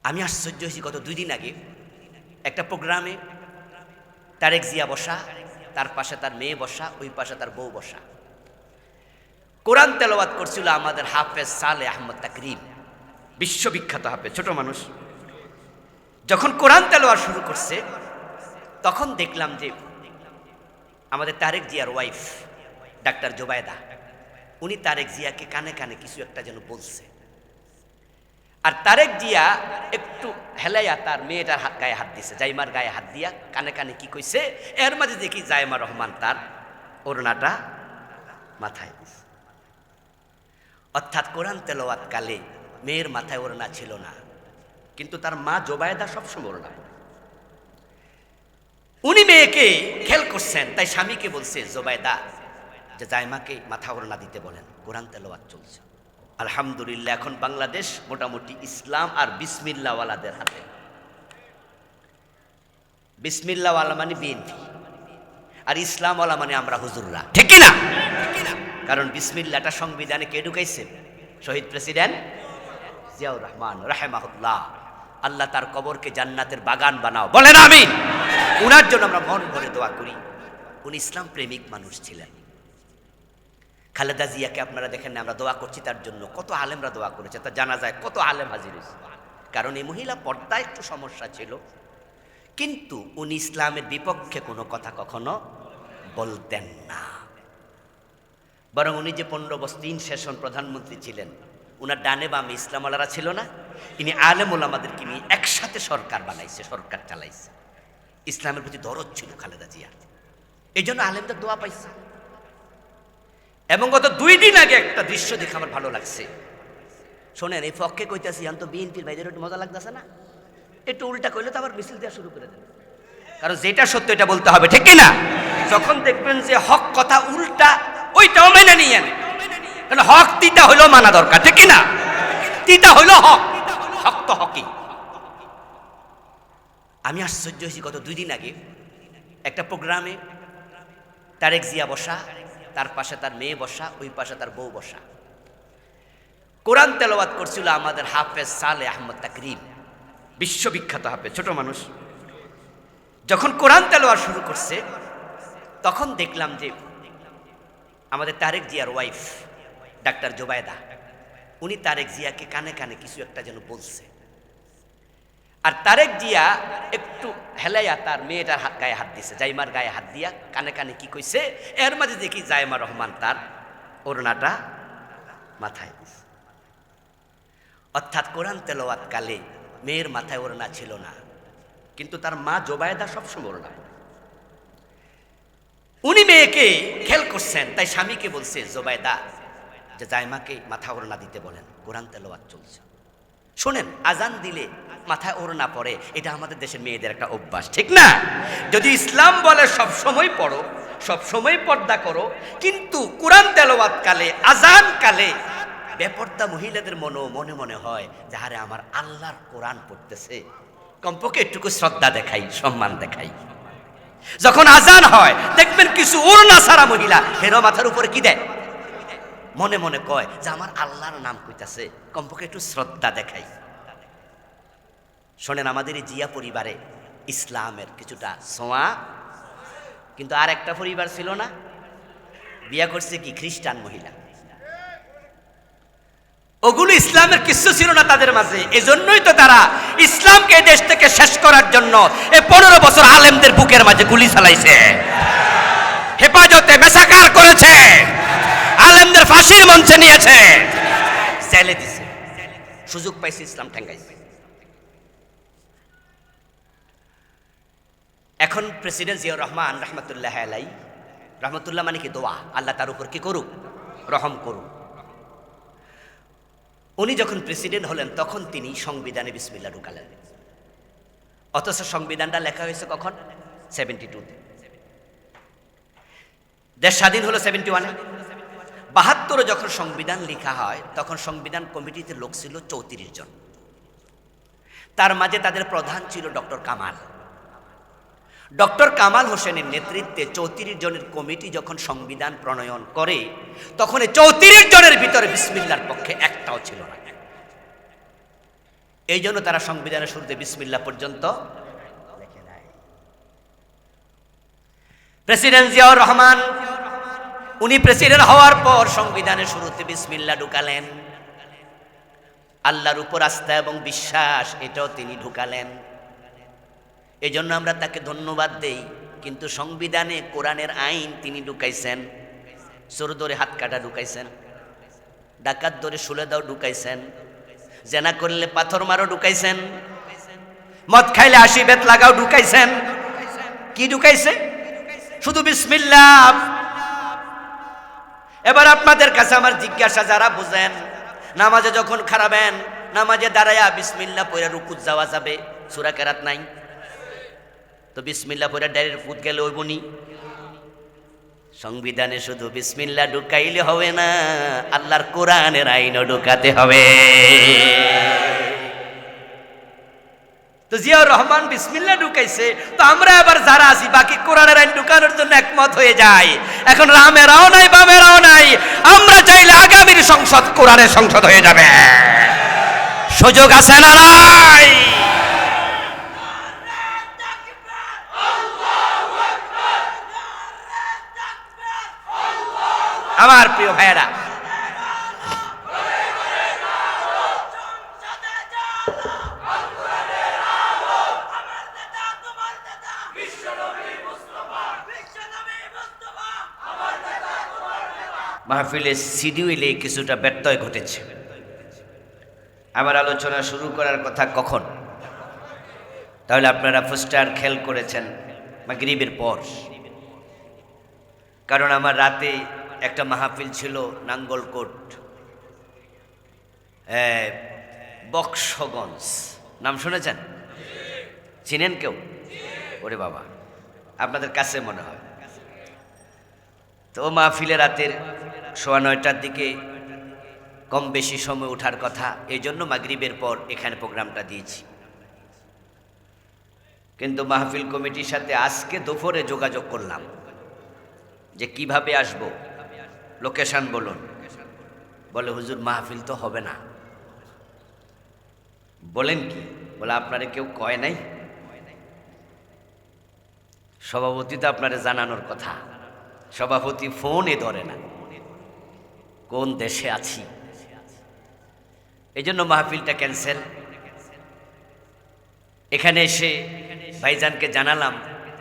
আমি আশ্চর্য হয়েছি গত 2 দিন আগে একটা প্রোগ্রামে তারেক জিয়া বসা, তার পাশে তার মেয়ে বসা, ওই পাশে তার বউ বসা। কোরআন তেলাওয়াত করছিল আমাদের হাফেজ সালেহ আহমদ তাকরিম, বিশ্ববিখ্যাত হাফেজ, ছোট মানুষ। যখন কোরআন তেলাওয়াত শুরু করছে তখন দেখলাম যে আমাদের তারেক জিয়ার ওয়াইফ ডাক্তার জোবায়দা, উনি তারেক জিয়াকে কানে কানে কিছু একটা যেন বলছে। আর তারেক জিয়া একটু হেলাইয়া তার মেয়েটার গায়ে হাত দিছে, জাইমার গায়ে হাত দিয়া কানে কানে কি কইছে। এর মাঝে দেখি জাইমা রহমান তার ওড়নাটা মাথায় দিছে। অর্থাৎ কোরআন তেলাওয়াত কালে মেয়ের মাথায় ওড়না ছিল না, কিন্তু তার মা জোবায়দা সবসময় ওড়না। উনি মেয়েকে খেল করছেন, তাই স্বামীকে বলছে জোবায়দা যে জাইমাকে মাথা ওড়না দিতে বলেন, কোরআন তেলাওয়াত চলছে। আলহামদুলিল্লাহ, এখন বাংলাদেশ মোটামুটি ইসলাম আর বিসমিল্লাহওয়ালাদের হাতে। বিসমিল্লাহওয়ালা মানে বিএনপি, আর ইসলামওয়ালা মানে আমরা হুজুররা, ঠিক কি না? কারণ বিসমিল্লাহটা সংবিধানে কে ঢুকাইছে? শহীদ প্রেসিডেন্ট জিয়াউর রহমান রাহিমাহুল্লাহ। আল্লাহ তার কবরকে জান্নাতের বাগান বানাও, বলেন আমিন। উনার জন্য আমরা মন ভরে দোয়া করি। উনি ইসলাম প্রেমিক মানুষ ছিলেন। খালেদা জিয়াকে আপনারা দেখেন, আমরা দোয়া করছি তার জন্য। কত আলেমরা দোয়া করেছে, তা জানা যায় কত আলেম হাজির হয়েছে। কারণ এই মহিলা পর্দায় একটু সমস্যা ছিল, কিন্তু উনি ইসলামের বিপক্ষে কোনো কথা কখনো বলতেন না। বরং উনি যে 15 বছর 3 সেশন প্রধানমন্ত্রী ছিলেন, উনার ডানে বামে ইসলামওয়ালারা ছিল না। ইনি আলেম ওলামাদেরকে নিয়ে একসাথে সরকার বানাইছে, সরকার চালাইছে। ইসলামের প্রতি দরদ ছিল খালেদা জিয়ার, এই জন্য আলেমদের দোয়া পাইছে। এবং গত 2 দিন আগে একটা দৃশ্য দেখে আমার ভালো লাগছে। শোনেন, এই পক্ষে কইতাছি, আমি তো বিএনপির বাইরে একটু মজা লাগতেছে না? একটু উল্টা কইলে তো আবার মিছিল দেওয়া শুরু করে দেন। কারণ যেটা সত্য এটা বলতে হবে, ঠিক কি না? যখন দেখবেন যে হক কথা উল্টা, ওইটাও মেনে নিয়েন। কারণ হক তিতা হইলেও মানা দরকার, ঠিক কি না? তিতা হইল হক, হক তো হকই। আমি আশ্চর্য হয়েছি গত 2 দিন আগে একটা প্রোগ্রামে তারেক জিয়া বসা, তার পাশে তার মেয়ে বসা, ওই পাশে তার বউ বসা। কোরআন তেলাওয়াত করছিল আমাদের হাফেজ সালেহ আহমদ তাকরিম, বিশ্ববিখ্যাত হাফেজ, ছোট মানুষ। যখন কোরআন তেলাওয়াত শুরু করছে তখন দেখলাম যে আমাদের তারেক জিয়ার ওয়াইফ ডাক্তার জোবায়দা, উনি তারেক জিয়াকে কানে কানে কিছু একটা যেন বলছে। আর তারেক জিয়া একটু হেলাইয়া তার মেয়েটার গায়ে হাত দিছে, জাইমার গায়ে হাত দিয়া কানে কানে কি কইছে। এর মাঝে দেখি জাইমা রহমান তার ওড়নাটা মাথায় দিছে। অর্থাৎ কোরআন তেলাওয়াত কালে মেয়ের মাথায় ওড়না ছিল না, কিন্তু তার মা জোবায়দা সবসময় ওড়না। উনি মেয়েকে খেল করছেন, তাই স্বামীকে বলছে জোবায়দা যে জাইমাকে মাথা ওড়না দিতে বলেন, কোরআন তেলাওয়াত চলছে। শোনেন, আজান দিলে মাথায় ওড়না পড়ে, এটা আমাদের দেশের মেয়েদের একটা অভ্যাস, ঠিক না? যদি ইসলাম বলে সব সময় পড়ো, সব সময় পর্দা করো, কিন্তু কোরআন তেলাওয়াত কালে, আজান কালে বেপর্দা মহিলাদের মনে মনে হয় যে আরে আমার আল্লাহর কোরআন পড়তেছে, কমপক্ষে একটুকু শ্রদ্ধা দেখাই, সম্মান দেখাই। যখন আজান হয় দেখবেন কিছু ওড়না সারা মহিলা হেরো মাথার উপরে কি দেয়, মনে মনে কয় যে আমার আল্লাহর নাম কইতাছে, কমপক্ষে একটু শ্রদ্ধা দেখাই। শোনেন, আমাদের এই জিয়া পরিবারে ইসলামের কিছুটা ছোঁয়া, কিন্তু আর একটা পরিবার ছিল না, বিয়া করছে কি খ্রিস্টান মহিলা। ওগুলো ইসলামের কিছু ছিল না তাদের মাঝে। এজন্যই তো তারা ইসলামকে দেশ থেকে শেষ করার জন্য এই 15 বছর আলেমদের বুকের মাঝে গুলি চালাইছে, হেফাজতে মেসাকার করেছে, আলেমদের ফাঁসির মঞ্চে নিয়েছে, জেলে দিছে। সুযোগ পাইছে, ইসলাম ঠেঙ্গাইছে। এখন প্রেসিডেন্ট জিয়াউর রহমান রহমতুল্লাহ আলাই, রহমতুল্লাহ মানে কি দোয়া, আল্লাহ তার উপর কি করুক, রহম করুক। উনি যখন প্রেসিডেন্ট হলেন তখন তিনি সংবিধানে বিসমিল্লাহ ঢুকালেন। অথচ সংবিধানটা লেখা হয়েছে কখন? 72-তে। দেশ স্বাধীন হলো 71-এ। 72-এ যখন সংবিধান লেখা হয় তখন সংবিধান কমিটিতে লোক ছিল 34 জন। তার মাঝে তাদের প্রধান ছিল ডক্টর কামাল। ডক্টর কামাল হোসেনের নেতৃত্বে 34 জনের কমিটি যখন সংবিধান প্রণয়ন করে তখন 34 জনের ভিতরে বিসমিল্লাহর পক্ষে একটাও ছিল না। এই জন্য তারা সংবিধানের শুরুতে বিসমিল্লাহ পর্যন্ত লেখে নাই। প্রেসিডেন্ট জিয়াউর রহমান উনি প্রেসিডেন্ট হওয়ার পর সংবিধানের শুরুতে বিসমিল্লাহ ঢুকালেন। আল্লাহর উপর আস্থা এবং বিশ্বাস এটাও তিনি ঢুকালেন। এই জন্য আমরা তাকে ধন্যবাদ দেই। কিন্তু সংবিধানে কোরআনের আইন তিনি ঢুকাইছেন। চোর ধরে হাত কাটা ঢুকাইছেন, ডাকাত ধরে শুলে দাও ঢুকাইছেন, জেনা করলে পাথর মারো ঢুকাইছেন, মদ খাইলে 80 বেত লাগাও ঢুকাইছেন। কি ঢুকাইছে? শুধু বিসমিল্লাহ। এবার আপনাদের কাছে আমার জিজ্ঞাসা, যারা বুঝেন নামাজে যখন খারাবেন, নামাজে দাঁড়ায়া বিসমিল্লাহ পড়ে রুকুত যাওয়া যাবে, সূরা কেরাত নাই তো বিসমিল্লাহ পড়ে ডাইরেক্ট ফুট গেলে ওই বনি। সংবিধানে শুধু বিসমিল্লাহ ঢুকাইলে হবে না, আল্লাহর কোরআনের আইনও ঢুকাতে হবে। তো জিয়াউর রহমান বিসমিল্লাহ ঢুকাইছে, তো আমরা আবার যারা আছি বাকি কোরআনের আইন ঢুকানোর জন্য একমত হয়ে যাই। এখন রামেরাও নাই, বামেরাও নাই, আমরা চাইলে আগামীর সংসদ কোরআনের সংসদ হয়ে যাবে। সুযোগ আছে না নাই? আমার প্রিয় ভাইয়েরা, মাহফিলের শিডিউলে কিছুটা ব্যত্যয় ঘটেছে। আমার আলোচনা শুরু করার কথা কখন? তাহলে আপনারা পোস্টার খেয়াল করেছেন মাগরিবের পর, কারণ আমার রাতে একটা মাহফিল ছিল নাঙ্গলকোট, বক্সগঞ্জ। নাম শুনেছেন? চিনেন কেউ? ওরে বাবা, আপনাদের কাছে মনে হয়। তো মাহফিলে রাতের 9:15টার দিকে কম বেশি সময় ওঠার কথা, এই জন্য মাগরিবের পর এখানে প্রোগ্রামটা দিয়েছি। কিন্তু মাহফিল কমিটির সাথে আজকে দুপুরে যোগাযোগ করলাম যে কিভাবে আসব, লোকেশন বলুন। বলে হুজুর মাহফিল তো হবে না। বলেন কি? বলে আপনারে কেউ কয় নাই? সভাপতি তো আপনারে জানানোর কথা, সভাপতি ফোনে ধরে না, কোন দেশে আছি। এই জন্য মাহফিলটা ক্যান্সেল। এখানে এসে ভাইজানকে জানালাম,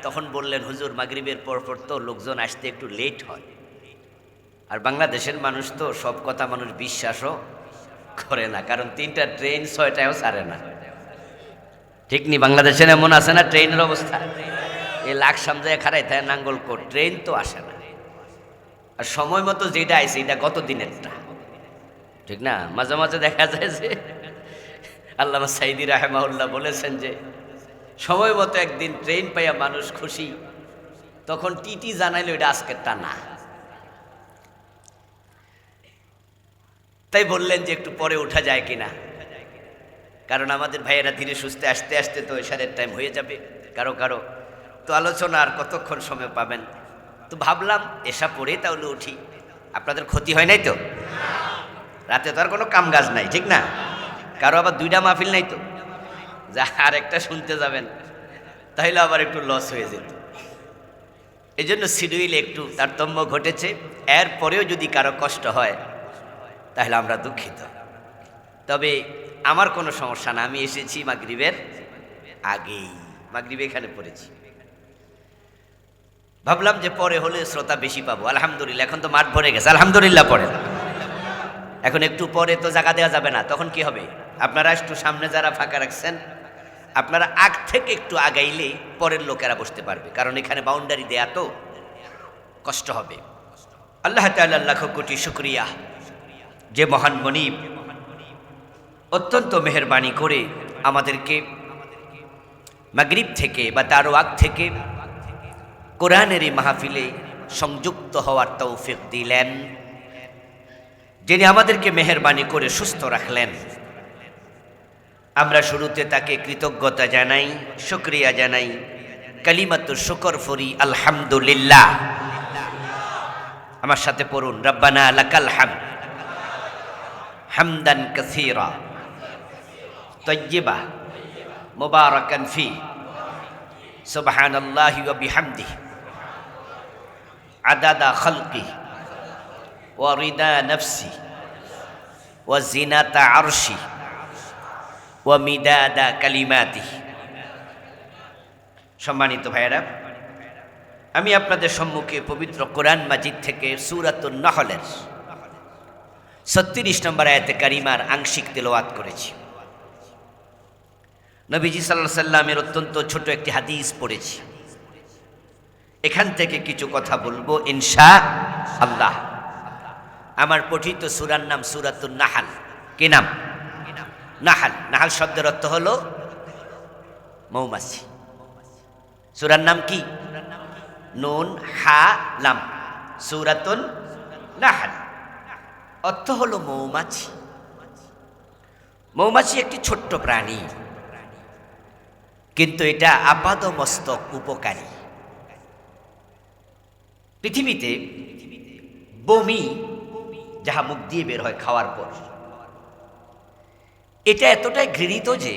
তখন বললেন হুজুর মাগরিবের পর তো লোকজন আসতে একটু লেট হয়, আর বাংলাদেশের মানুষ তো সব কথা মানুষ বিশ্বাসও করে না, কারণ 3টা ট্রেন 6টায়ও ছাড়ে না। ঠিক নি? বাংলাদেশের এমন আছে না ট্রেনের অবস্থা, এই লাখ সামজায় খারাই থাকে নাঙ্গলকোট, ট্রেন তো আসে না। আর সময় মতো যেটা আইছে এটা গত দিনেরটা, ঠিক না? মাঝে মাঝে দেখা যায় যে আল্লামা সাইদি রাহেমাহুল্লাহ বলেছেন যে সময় মতো একদিন ট্রেন পাইয়া মানুষ খুশি, তখন টিটি জানাইলো এটা আজকেরটা না। তাই বললেন যে একটু পরে ওঠা যায় কিনা, কারণ আমাদের ভাইয়েরা ধীরে সুস্থে আসতে আসতে তো এশারের টাইম হয়ে যাবে কারো কারো। তো আলোচনা আর কতক্ষণ সময় পাবেন? তো ভাবলাম এশা পড়ে তাহলে উঠি, আপনাদের ক্ষতি হয় নাই তো? রাতে তো আর কোনো কাম কাজ নাই, ঠিক না? কারো আবার 2টা মাহফিল নাই তো, যা আর একটা শুনতে যাবেন তাহলে আবার একটু লস হয়ে যেত। এই জন্য শিডিউলে একটু তারতম্য ঘটেছে। এরপরেও যদি কারো কষ্ট হয় তাহলে আমরা দুঃখিত। তবে আমার কোনো সমস্যা না, আমি এসেছি মাগরিবের আগেই, মাগরিবে এখানে পড়েছি। ভাবলাম যে পরে হলে শ্রোতা বেশি পাবো। আলহামদুলিল্লাহ, এখন তো মাঠ ভরে গেছে, আলহামদুলিল্লাহ। পরে এখন একটু পরে তো জায়গা দেওয়া যাবে না, তখন কি হবে? আপনারা একটু সামনে যারা ফাঁকা রাখছেন, আপনারা আগ থেকে একটু আগাইলে পরের লোকেরা বসতে পারবে, কারণ এখানে বাউন্ডারি দেয়া তো কষ্ট হবে। আল্লাহ তাআলা লাখ কোটি শুকরিয়া, যে মহান মনিব অত্যন্ত মেহেরবানি করে আমাদেরকে মাগরিব থেকে বা তারও আগ থেকে কোরআনের এই মাহফিলে সংযুক্ত হওয়ার তৌফিক দিলেন, যিনি আমাদেরকে মেহেরবানি করে সুস্থ রাখলেন। আমরা শুরুতে তাকে কৃতজ্ঞতা জানাই, শুকরিয়া জানাই, কালিমাতুশ শুকর ফরি আলহামদুলিল্লাহ। আমার সাথে পড়ুন, রব্বানা লাকাল হামদ হামদান কাসীরা তাইয়্যিবা মুবারাকান ফি সুবহানাল্লাহি ওয়া বিহামদিহি আদাদা খালকি ওয়া রিদা নফসি ওয়া জিনাতা আরশি ওয়া মিদাদা কালিমাতিহি। সম্মানিত ভাইয়েরা, আমি আপনাদের সম্মুখে পবিত্র কোরআন মাজিদ থেকে সূরাতুন নাহলের 36 নম্বর আয়াতে কারিমার আংশিক তেলাওয়াত করেছি। নবীজি সাল্লাল্লাহু আলাইহি সাল্লামের অত্যন্ত ছোট একটি হাদিস পড়েছি। এখান থেকে কিছু কথা বলবো ইনশাআল্লাহ। আমার পঠিত সূরার নাম সূরাতুন নাহল। কি নাম? নাহল। নাহল শব্দের অর্থ হলো মৌমাছি। সূরার নাম কি? নুন হা লাম, সূরাতুন নাহল। অর্থ হলো মৌমাছি। মৌমাছি একটি ছোট্ট প্রাণী, কিন্তু এটা আপাদমস্তক উপকারী। পৃথিবীতে বমি যাহা মুখ দিয়ে বের হয় খাওয়ার পর, এটা এতটাই ঘৃণিত যে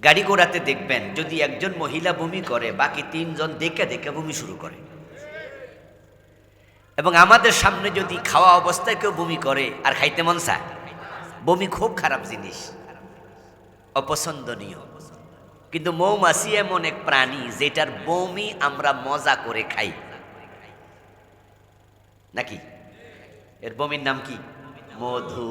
গাড়ি ঘোড়াতে দেখবেন যদি একজন মহিলা বমি করে, বাকি 3 জন দেখে দেখে বমি শুরু করে। এবং আমাদের সামনে যদি খাওয়া অবস্থায় কেউ বমি করে আর খাইতে মন চায়, বমি খুব খারাপ জিনিস, অপছন্দনীয়। কিন্তু মৌমাছি এমন এক প্রাণী যেটার বমি আমরা মজা করে খাই, নাকি? এর বমির নাম কি? মধু।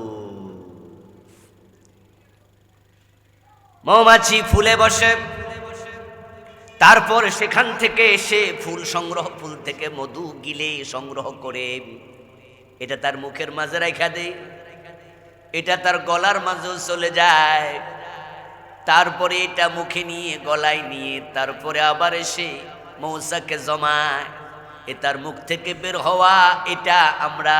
মৌমাছি ফুলে বসে, তারপর সেখান থেকে এসে ফুল থেকে মধু গিলে সংগ্রহ করে এটা তার মুখের মাঝে রাখা দেয়, এটা তার গলার মাঝেও চলে যায়, তারপরে এটা মুখে নিয়ে গলায় নিয়ে তারপরে আবার এসে মৌচাকে জমায়। এ তার মুখ থেকে বের হওয়া এটা আমরা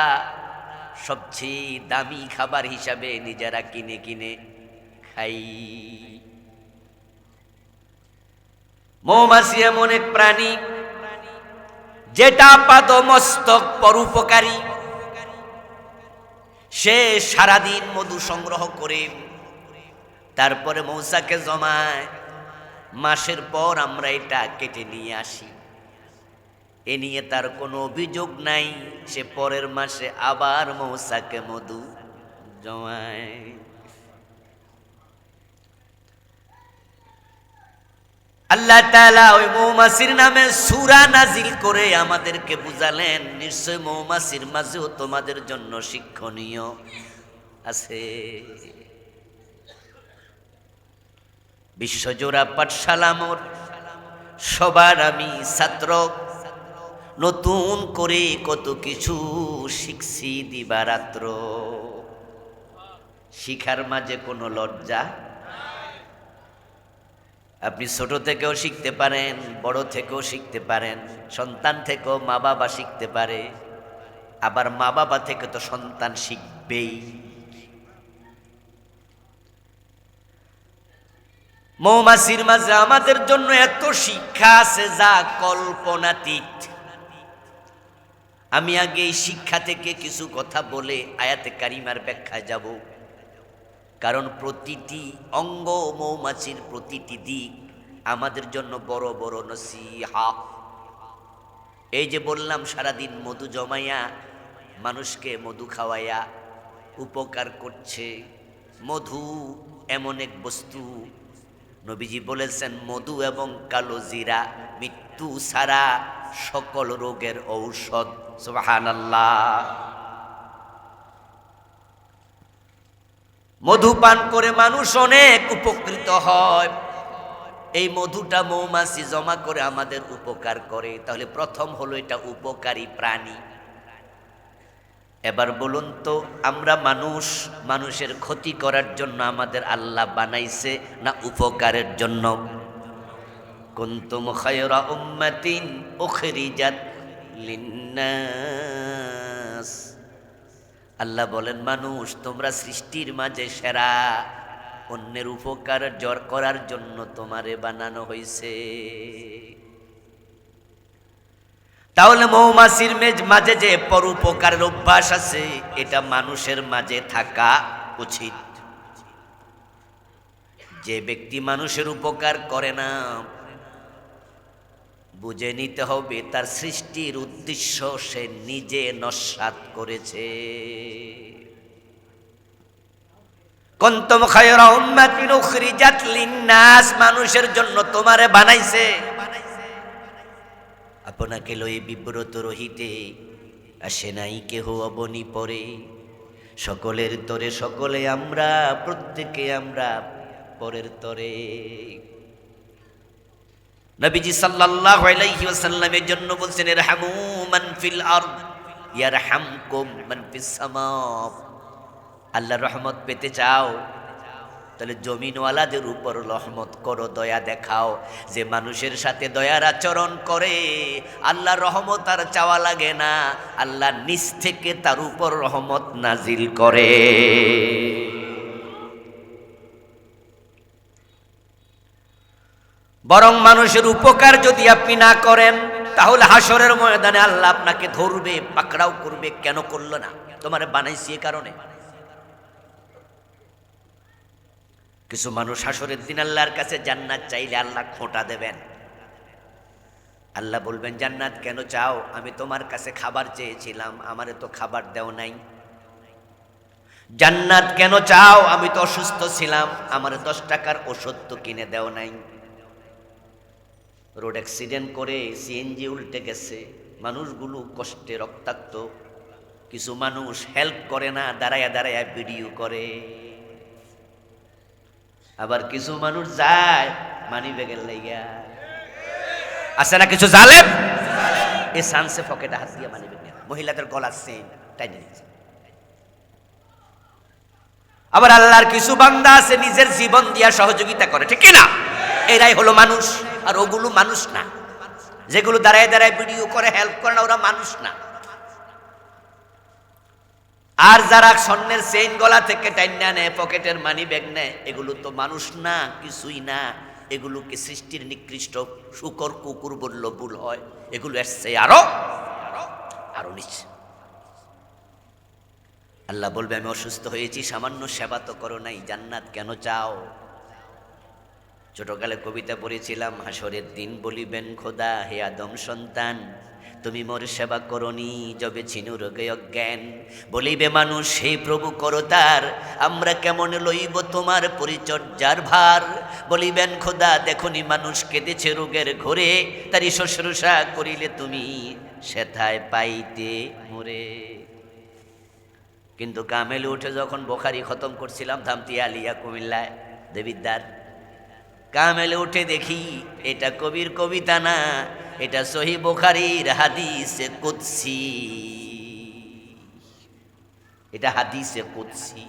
সবচেয়ে দামি খাবার হিসাবে নিজেরা কিনে কিনে খাই। মৌমাছি এমন এক প্রাণী যেটা পাদমস্তক পরোপকারী। সে সারাদিন মধু সংগ্রহ করে তারপরে মৌচাকে জমায়। মাসের পর আমরা এটা কেটে নিয়ে আসি, এ নিয়ে তার কোনো অভিযোগ নাই। সে পরের মাসে আবার মৌচাকে মধু জমায়। আল্লাহ তাআলা ওই মৌমাছির নামে সূরা নাজিল করে আমাদেরকে বুঝালেন, নিশ্চয় মৌমাছির মাঝেও তোমাদের জন্য শিক্ষণীয় আছে। বিশ্বজোড়া পাঠশালা মোর, সবার আমি ছাত্র, নতুন করে কত কিছু শিখছি দিবারাত্র। শিখার মাঝে কোনো লজ্জা। আপনি ছোট থেকেও শিখতে পারেন, বড় থেকেও শিখতে পারেন, সন্তান থেকেও মা বাবা শিখতে পারে, আবার মা বাবা থেকে তো সন্তান শিখবেই। মৌমাছির মাঝে আমাদের জন্য এত শিক্ষা আছে যা কল্পনাতীত। আমি আগে এই শিক্ষা থেকে কিছু কথা বলে আয়াতে কারিমার ব্যাখ্যায় যাব, কারণ প্রতিটি অঙ্গ মৌমাছির প্রতিটি দিক আমাদের জন্য বড় বড় নসিহত। এই যে বললাম সারাদিন মধু জমাইয়া মানুষকে মধু খাওয়াইয়া উপকার করছে। মধু এমন এক বস্তু, নবীজি বলেছেন মধু এবং কালো জিরা মৃত্যু ছাড়া সকল রোগের ঔষধ। সুবহানাল্লাহ। মধু পান করে মানুষ অনেক উপকৃত হয়। এই মধুটা মৌমাছি জমা করে আমাদের উপকার করে। তাহলে প্রথম হলো এটা উপকারী প্রাণী। এবার বলুন তো, আমরা মানুষের ক্ষতি করার জন্য আমাদের আল্লাহ বানাইছে না উপকারের জন্য? কুনতুম খায়রা উম্মাতিন উখরিজাত লিন্নাস। আল্লাহ বলেন, মানুষ তোমরা সৃষ্টির মাঝে সেরা, অন্যের উপকার করার জন্য তোমারে বানানো হয়েছে। তাহলে মৌমাছির মাঝে যে পরোপকারের অভ্যাস আছে, এটা মানুষের মাঝে থাকা উচিত। যে ব্যক্তি মানুষের উপকার করে না, বুঝে নিতে হবে তার সৃষ্টির উদ্দেশ্য সে নিজে নস্যাৎ করেছে। কুনতুম খায়রা উম্মাতিন উখরিজাত লিন-নাস, মানুষের জন্য তোমারে বানাইছে। আপনাকে লই বিব্রত রহিতে আসে নাই কেহ অবনি পরে। সকলের তরে সকলে আমরা, প্রত্যেকে আমরা পরের তরে। নবীজি সাল্লাল্লাহু আলাইহি ওয়াসাল্লামের জন্য বলছেন, ইরহামু মান ফিল আরদ ইয়ারহামকুম মান ফিস সামা। আল্লাহর রহমত পেতে চাও তাহলে জমিনওয়ালাদের উপর রহমত করো, দয়া দেখাও। যে মানুষের সাথে দয়ার আচরণ করে আল্লাহর রহমত আর চাওয়া লাগে না, আল্লাহ নিজ থেকে তার উপর রহমত নাজিল করে। বরং মানুষের উপকার যদি আপনি না করেন তাহলে হাসরের ময়দানে আল্লাহ আপনাকে ধরবে, পাকড়াও করবে। কেন করলো না? তোমারে বানাইছি এ কারণে। কিছু মানুষ হাসরের দিন আল্লাহর কাছে জান্নাত চাইলে আল্লাহ খোঁটা দেবেন। আল্লাহ বলবেন, জান্নাত কেন চাও? আমি তোমার কাছে খাবার চেয়েছিলাম, আমারে তো খাবার দেও নাই। জান্নাত কেন চাও? আমি তো অসুস্থ ছিলাম, আমারে 10 টাকার ওষুধ তো কিনে দেও নাই। রোড অ্যাক্সিডেন্ট করে সিএনজি উল্টে গেছে, মানুষগুলো কষ্টে রক্তাক্ত। কিছু মানুষ হেল্প করে না, দাঁড়ায়া দাঁড়ায়া ভিডিও করে। আবার কিছু মানুষ যায় মানি ব্যাগের লাইগা। আছে না কিছু জালেম, এই সানসে পকেটে হাত দিয়ে মানি ব্যাগ, মহিলাদের গলার চেইন টাইনে নিচ্ছে। আবার আল্লাহর কিছু বান্দা আছে নিজের জীবন দিয়া সহযোগিতা করে, ঠিক না? এরাই হলো মানুষ। আর ওগুলো মানুষ না, যেগুলো দাঁড়ায় দাঁড়ায় ভিডিও করে হেল্প করে না, ওরা মানুষ না। আর যারা স্বর্ণের চেইন গলা থেকে টাইনা নেয়, পকেটের মানি ব্যাগ নেয়, এগুলো তো মানুষ না, কিছুই না। এগুলোকে সৃষ্টির নিকৃষ্ট শুকর কুকুর বলল ভুল হয়। এগুলো এসছে আরো আরো নিচ্ছে। আল্লাহ বলবে, আমি অসুস্থ হয়েছি, সামান্য সেবা তো করো নাই, জান্নাত কেন চাও? ছোটকালে কবিতা পড়েছিলাম, হাসরের দিন বলিবেন খোদা, হে আদম সন্তান, তুমি মোর সেবা করনি, যবে ছিনু রোগে অজ্ঞান। বলিবে মানুষ, হে প্রভু করো তার, আমরা কেমন লইব তোমার পরিচর্যার ভার। বলিবেন খোদা, দেখনি মানুষ কেঁদেছে রোগের ঘরে, তারই শুশ্রূষা করিলে তুমি সেথায় পাইতে মোরে। কিন্তু কামেলে উঠে যখন বোখারি খতম করছিলাম ধামতি আলিয়া কুমিল্লায় দেবিদ্দার, কামেলে উঠে দেখি এটা কবির কবিতা না, এটা সহিহ বুখারীর হাদিসে কুদসি। এটা হাদিসে কুদসি।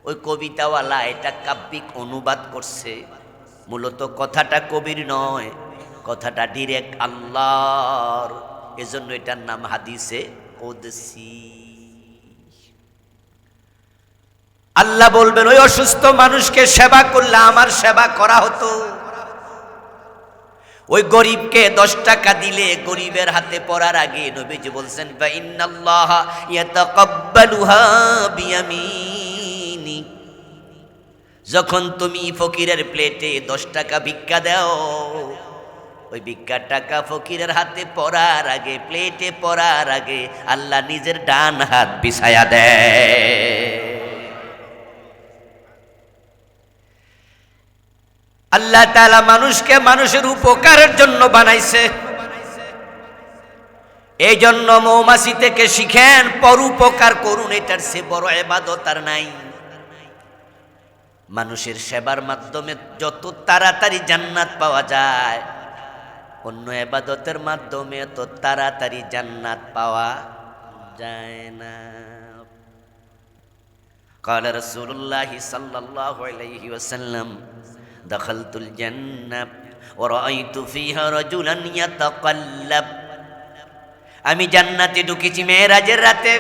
ওই কবিতাওয়ালা এটা কাব্যিক অনুবাদ করছে। মূলত কথাটা কবির নয়, কথাটা ডিরেক্ট আল্লাহর, এজন্য এটার নাম হাদিসে কুদসি। আল্লাহ বলবেন, ওই অসুস্থ মানুষকে সেবা করলে আমার সেবা করা হতো। ওই গরিবকে 10 টাকা দিলে গরিবের হাতে পড়ার আগে নবীজি বলছেন, ফা ইন্নাল্লাহা ইয়াতাকাব্বালুহা বিয়ামিনি। যখন তুমি ফকিরের প্লেটে 10 টাকা ভিক্ষা দাও, ওই ভিক্ষার টাকা ফকিরের হাতে পড়ার আগে, প্লেটে পড়ার আগে আল্লাহ নিজের ডান হাত বিছায়া দেয়। আল্লাহ তাআলা মানুষকে মানুষের উপকারের জন্য বানাইছে। এই জন্য মৌমাছি থেকে শিখেন, পরোপকার করুন, এটার চেয়ে বড় ইবাদত আর নাই। মানুষের সেবার মাধ্যমে যত তাড়াতাড়ি জান্নাত পাওয়া যায়, অন্য ইবাদতের মাধ্যমে এত তাড়াতাড়ি জান্নাত পাওয়া যায় না। قال رسول الله صلى الله عليه وسلم دخلت الجنة ورأيت فيها رجلا يتقلب। আমি জান্নাতে ঢুকেছি মেরাজের রাতে।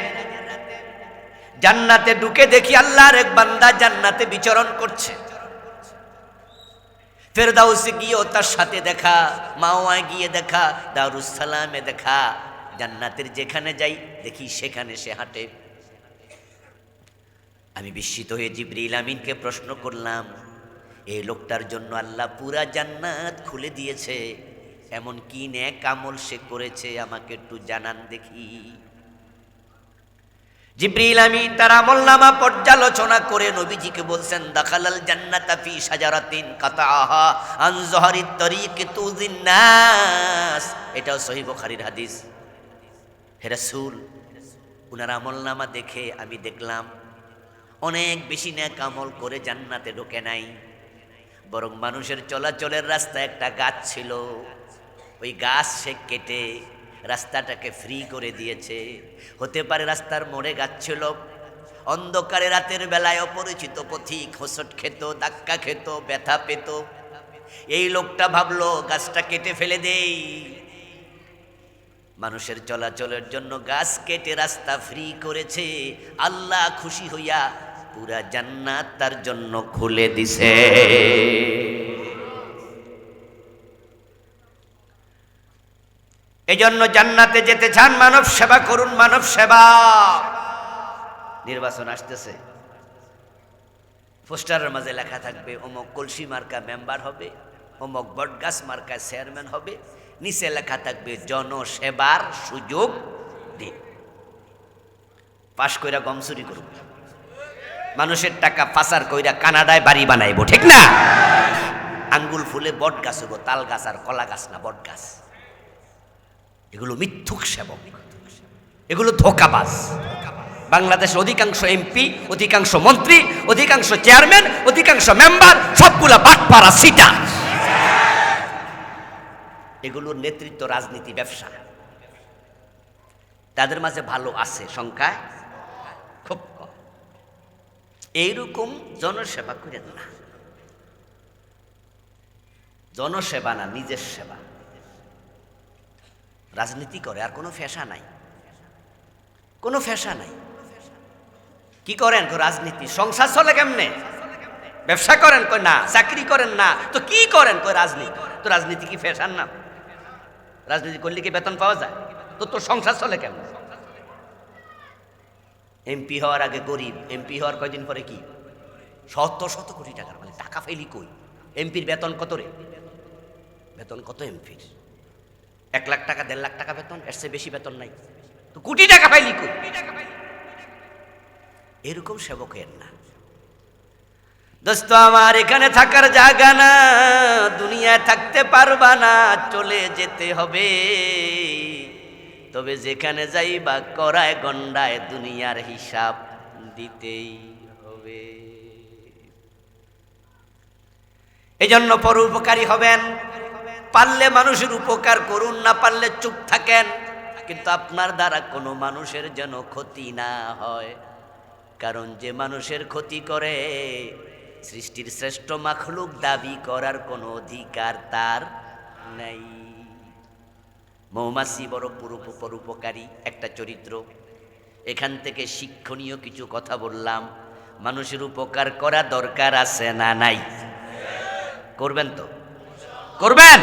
জান্নাতে ঢুকে দেখি আল্লাহর এক বান্দা জান্নাতে বিচরণ করছে। ফেরদাউসে গিয়েও তার সাথে দেখা, মাওয়ায় গিয়ে দেখা, দারুস সালামে দেখা। জান্নাতের যেখানে যাই দেখি সেখানে সে হাঁটে। আমি বিস্মিত হয়ে জিবরিল আমিনকে প্রশ্ন করলাম, এই লোকটার জন্য আল্লাহ পুরা জান্নাত খুলে দিয়েছে। এমন কি নেক আমল সে করেছে আমাকে একটু জানান দেখি। জিবরিল আমিন তার আমলনামা পর্যালোচনা করে নবীজিকে বলছেন, দাখালাল জান্নাতা ফি শাজারাতিন কাতাআহা আন যহরিত তরিকি তুযিন নাস। এটাও সহিহ বুখারীর হাদিস। হে রাসূল, উনার আমলনামা দেখে আমি দেখলাম অনেক বেশি নেক আমল করে জান্নাতে ঢোকে নাই, বরং মানুষের চলাচলের রাস্তায় একটা গাছ ছিল, ওই গাছ সে কেটে রাস্তাটাকে ফ্রি করে দিয়েছে। হতে পারে রাস্তার মোড়ে গাছ ছিল, অন্ধকারে রাতের বেলায় অপরিচিত পথিক হোঁচট খেত, ধাক্কা খেত, ব্যথা পেত। এই লোকটা ভাবলো গাছটা কেটে ফেলে দেই। মানুষের চলাচলের জন্য গাছ কেটে রাস্তা ফ্রি করেছে। আল্লাহ খুশি হইয়া পুরা জান্নাত তার জন্য খুলে দিছে। এজন্য জান্নাতে যেতে চান মানব সেবা করুন, মানব সেবা। নির্বাচন আসতেছে, পোস্টারের মাঝে লেখা থাকবে অমুক কলসি মার্কা মেম্বার হবে, অমুক বটগাছ মার্কা চেয়ারম্যান হবে, নিচে লেখা থাকবে জনসেবার সুযোগ দিন। পাশ কইরা গম চুরি করব, মানুষের টাকা পাচার কইরা কানাডায় বাড়ি বানাইব, ঠিক না? আঙ্গুল ফুলে বট গাছ হইব, তাল গাছ আর কলা গাছ না, বট গাছ। এগুলো মিথ্যুক সেবক, এগুলো ধোঁকাবাজ। বাংলাদেশের অধিকাংশ এমপি, অধিকাংশ মন্ত্রী, অধিকাংশ চেয়ারম্যান, অধিকাংশ মেম্বার সবগুলা বাটপাড়া সিটার। এগুলোর নেতৃত্ব রাজনীতি, ব্যবসা। তাদের মাঝে ভালো আছে সংখ্যায় খুব কম। এইরকম জনসেবা করেন না। জনসেবা না, নিজের সেবা। রাজনীতি করে আর কোনো ফেশা নাই, কোনো ফেশা নাই। কি করেন? রাজনীতি। সংসার চলে কেমনে? ব্যবসা করেন? কই না। চাকরি করেন? না। তো কি করেন? কই রাজনীতি। তো রাজনীতি কি ফেশার নাম? রাজনীতি করলে কি বেতন পাওয়া যায়? তো তোর সংসার চলে কেমন? এমপি হওয়ার আগে গরিব, এমপি হওয়ার কয়দিন পরে কি শত শত কোটি টাকার মানে টাকা ফেলি কই। এমপির বেতন কত রে? বেতন কত এমপির? 1 লাখ টাকা, 1.5 লাখ টাকা বেতন, এর চেয়ে বেশি বেতন নাই। তো কোটি টাকা পাইলি কই? এরকম সেবকের না। দোস্ত আমার, এখানে থাকার জায়গা না, দুনিয়ায় থাকতে পারবা না, চলে যেতে হবে। তবে যেখানে যাইবা করায় গন্ডায় দুনিয়ার হিসাব দিতেই হবে। এজন্য পরোপকারী হবেন। পারলে মানুষের উপকার করুন, না পারলে চুপ থাকেন। কিন্তু আপনার দ্বারা কোনো মানুষের যেন ক্ষতি না হয়। কারণ যে মানুষের ক্ষতি করে সৃষ্টির শ্রেষ্ঠ মাখলুক দাবি করার কোনো অধিকার তার নাই। মৌমাছি বড় পরোপকারী একটা চরিত্র। এখান থেকে শিক্ষণীয় কিছু কথা বললাম। মানুষের উপকার করা দরকার আছে না নাই? করবেন তো? করবেন?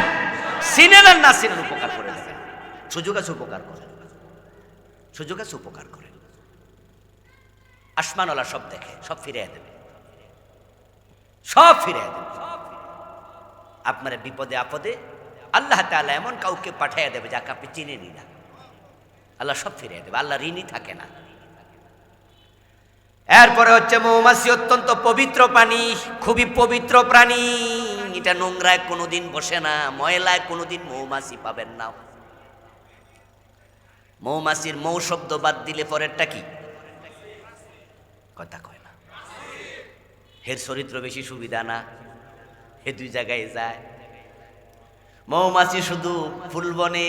চিনেন আর না চিনেন উপকার করে দেবেন। সুযোগ আছে উপকার করেন, সুযোগ আছে উপকার করেন। আসমানওয়ালা সব দেখে, সব ফিরিয়ে দেবে, সব ফিরিয়ে দেবে। আপনার বিপদে আপদে আল্লাহ তাআলা এমন কাউকে পাঠিয়ে দেবে যাকে আপনি চিনেনি না। আল্লাহ সব ফিরিয়ে দেবে। আল্লাহ ঋণী থাকে না। এরপরে হচ্ছে মৌমাছি অত্যন্ত পবিত্র প্রাণী, খুবই পবিত্র প্রাণী। এটা নোংরায় কোনোদিন বসে না, ময়লায় কোনোদিন মৌমাছি পাবেন না। মৌমাছির মৌ শব্দ বাদ দিলে পরেরটা কি? কথা কয় না। হের চরিত্র বেশি সুবিধা না, হে 2 জায়গায় যায়। মৌমাছি শুধু ফুলবনে,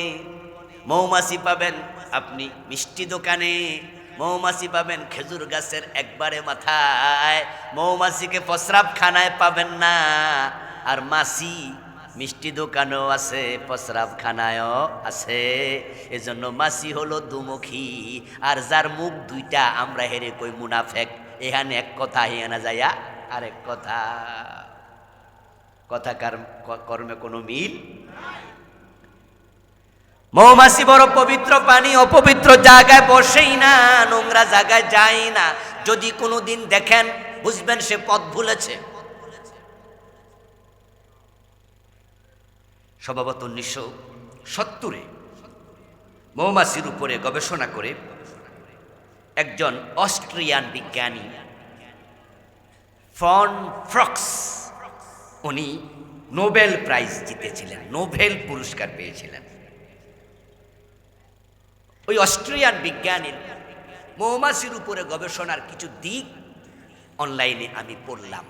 মৌমাছি পাবেন আপনি মিষ্টি দোকানে, মৌমাছি পাবেন খেজুর গাছের একবারে মাথায়। মৌমাছিকে প্রস্রাব খানায় পাবেন না। আর মাছি মিষ্টি দোকানেও আছে, প্রস্রাব খানায়ও আছে। এজন্য মাছি হলো দুমুখী। আর যার মুখ 2টা আমরা হেরে কই মুনাফেক। এখানে এক কথা, হিয়ানা যাইয়া আরেক কথা। কথা কর্মে কোনো মিল। মৌমাছি বড় পবিত্র প্রাণী, অপবিত্র জায়গায় বসেই না, নোংরা জায়গায় যায় না। যদি কোনোদিন দেখেন বুঝবেন সে পথ ভুলেছে। সম্ভবত 1970-এ মৌমাছির উপরে গবেষণা করে একজন অস্ট্রিয়ান বিজ্ঞানী ফন ফ্রক্স উনি নোবেল প্রাইজ জিতেছিলেন, নোবেল পুরস্কার পেয়েছিলেন। ওই অস্ট্রিয়ান বিজ্ঞানীর মৌমাছির উপরে গবেষণার কিছু দিক অনলাইনে আমি পড়লাম।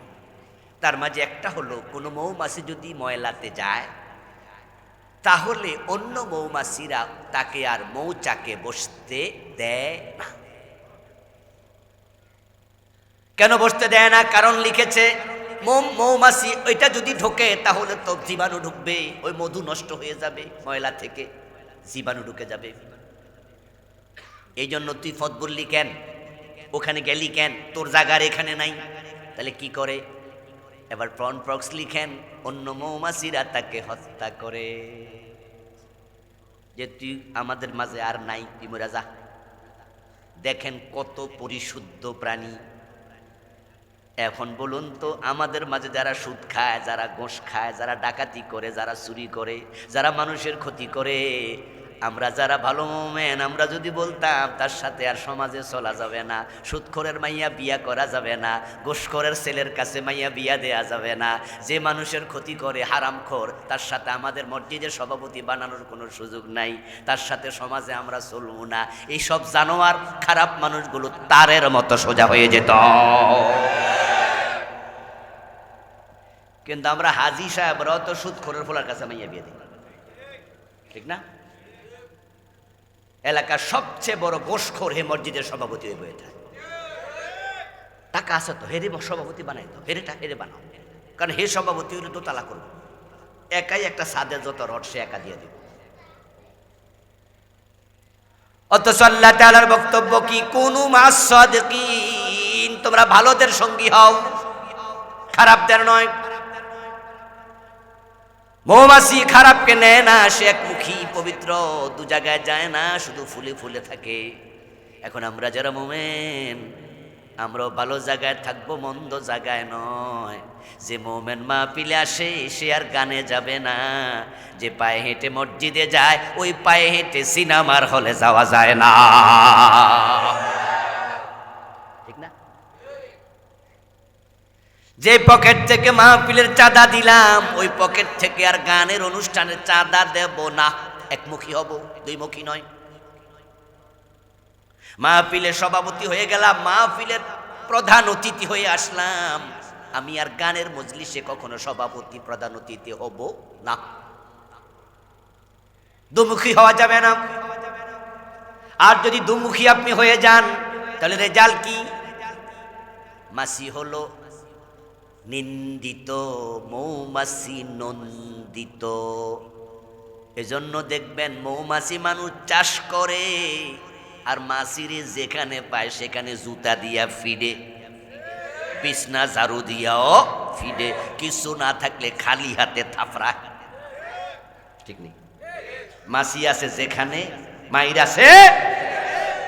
তার মাঝে একটা হলো, কোনো মৌমাছি যদি ময়লাতে যায় তাহলে অন্য মৌমাছিরা তাকে আর মৌচাকে বসতে দেয় না। কেন বসতে দেয় না? কারণ লিখেছে মৌমাছি ওইটা যদি ঢোকে তাহলে তো জীবাণু ঢুকবে, ওই মধু নষ্ট হয়ে যাবে, ময়লা থেকে জীবাণু ঢুকে যাবে। এই জন্য তুই ফত বললি কেন, ওখানে গেলি কেন, তোর জায়গার এখানে নাই। তাহলে কি করে? এবার ফন ফ্রক্স লিখেন অন্য মৌমাছিরা তাকে হত্যা করে, যে তুই আমাদের মাঝে আর নাই, তুই মরে যা। দেখেন কত পরিশুদ্ধ প্রাণী। এখন বলুন তো, আমাদের মাঝে যারা সুদ খায়, যারা ঘোষ খায়, যারা ডাকাতি করে, যারা চুরি করে, যারা মানুষের ক্ষতি করে, আমরা যারা ভালো মোমেন, আমরা যদি বলতাম তার সাথে আর সমাজে চলা যাবে না, সুদখোরের মাইয়া বিয়া করা যাবে না, ঘোষখোরের ছেলের কাছে মাইয়া বিয়া দেয়া যাবে না, যে মানুষের ক্ষতি করে হারামখোর তার সাথে আমাদের মসজিদের সভাপতি বানানোর কোনো সুযোগ নাই, তার সাথে সমাজে আমরা চলব না, এই সব জানোয়ার খারাপ মানুষগুলো তারের মতো সোজা হয়ে যেত। কিন্তু আমরা হাজি সাহেবরাও তো সুদখোরের ফোলার কাছে মাইয়া বিয়ে দিই, ঠিক না? এলাকার সবচেয়ে বড় গোশখোর হে মসজিদের সভাপতি হয়ে বয়ে থাকে। টাকা আছে তো, হেরে সভাপতি বানাই তো, হেরে বানাও। কারণ হে সভাপতি হলে দোতলা করবো, একাই একটা সাদের যত রড সে একা দিয়ে দিব। অথচ আল্লাহ তাআলার বক্তব্য কি? কুনু মাস সাদিকিন, তোমরা ভালোদের সঙ্গী হও, খারাপদের নয়। মৌমাছি খারাপকে নেয় না, সে একমুখী পবিত্র, দু জায়গায় যায় না, শুধু ফুলে ফুলে থাকে। এখন আমরা যারা মোমেন, আমরাও ভালো জায়গায় থাকবো, মন্দ জায়গায় নয়। যে মোমেন মাহফিলে আসে সে আর গানে যাবে না, যে পায়ে হেঁটে মসজিদে যায় ওই পায়ে হেঁটে সিনেমার হলে যাওয়া যায় না, ঠিক না? যে পকেট থেকে মাহফিলের চাঁদা দিলাম ওই পকেট থেকে আর গানের অনুষ্ঠানের চাঁদা দেব না। একমুখী হব, দুইমুখী নয়। মাহফিলের সভাপতি হয়ে গেলাম, মাহফিলের প্রধান অতিথি হয়ে আসলাম, আমি আর গানের মজলিসে কখনো সভাপতি প্রধান অতিথি হব না। দুমুখী হওয়া যাবে না। আর যদি দুমুখী আপনি হয়ে যান তাহলে রেজাল্ট কি? মাছি হলো নিন্দিত, মৌমাছি নন্দিত। এজন্য দেখবেন মৌমাছি মানুষ চাষ করে আর মাছিরে যেখানে পায় সেখানে জুতা দিয়া ফিডে, বিছনা ঝাড়ু দিয়াও ফিডে, কিছু না থাকলে খালি হাতে থাপড়া, ঠিক নেই? মাছি আছে যেখানে মাইর আছে,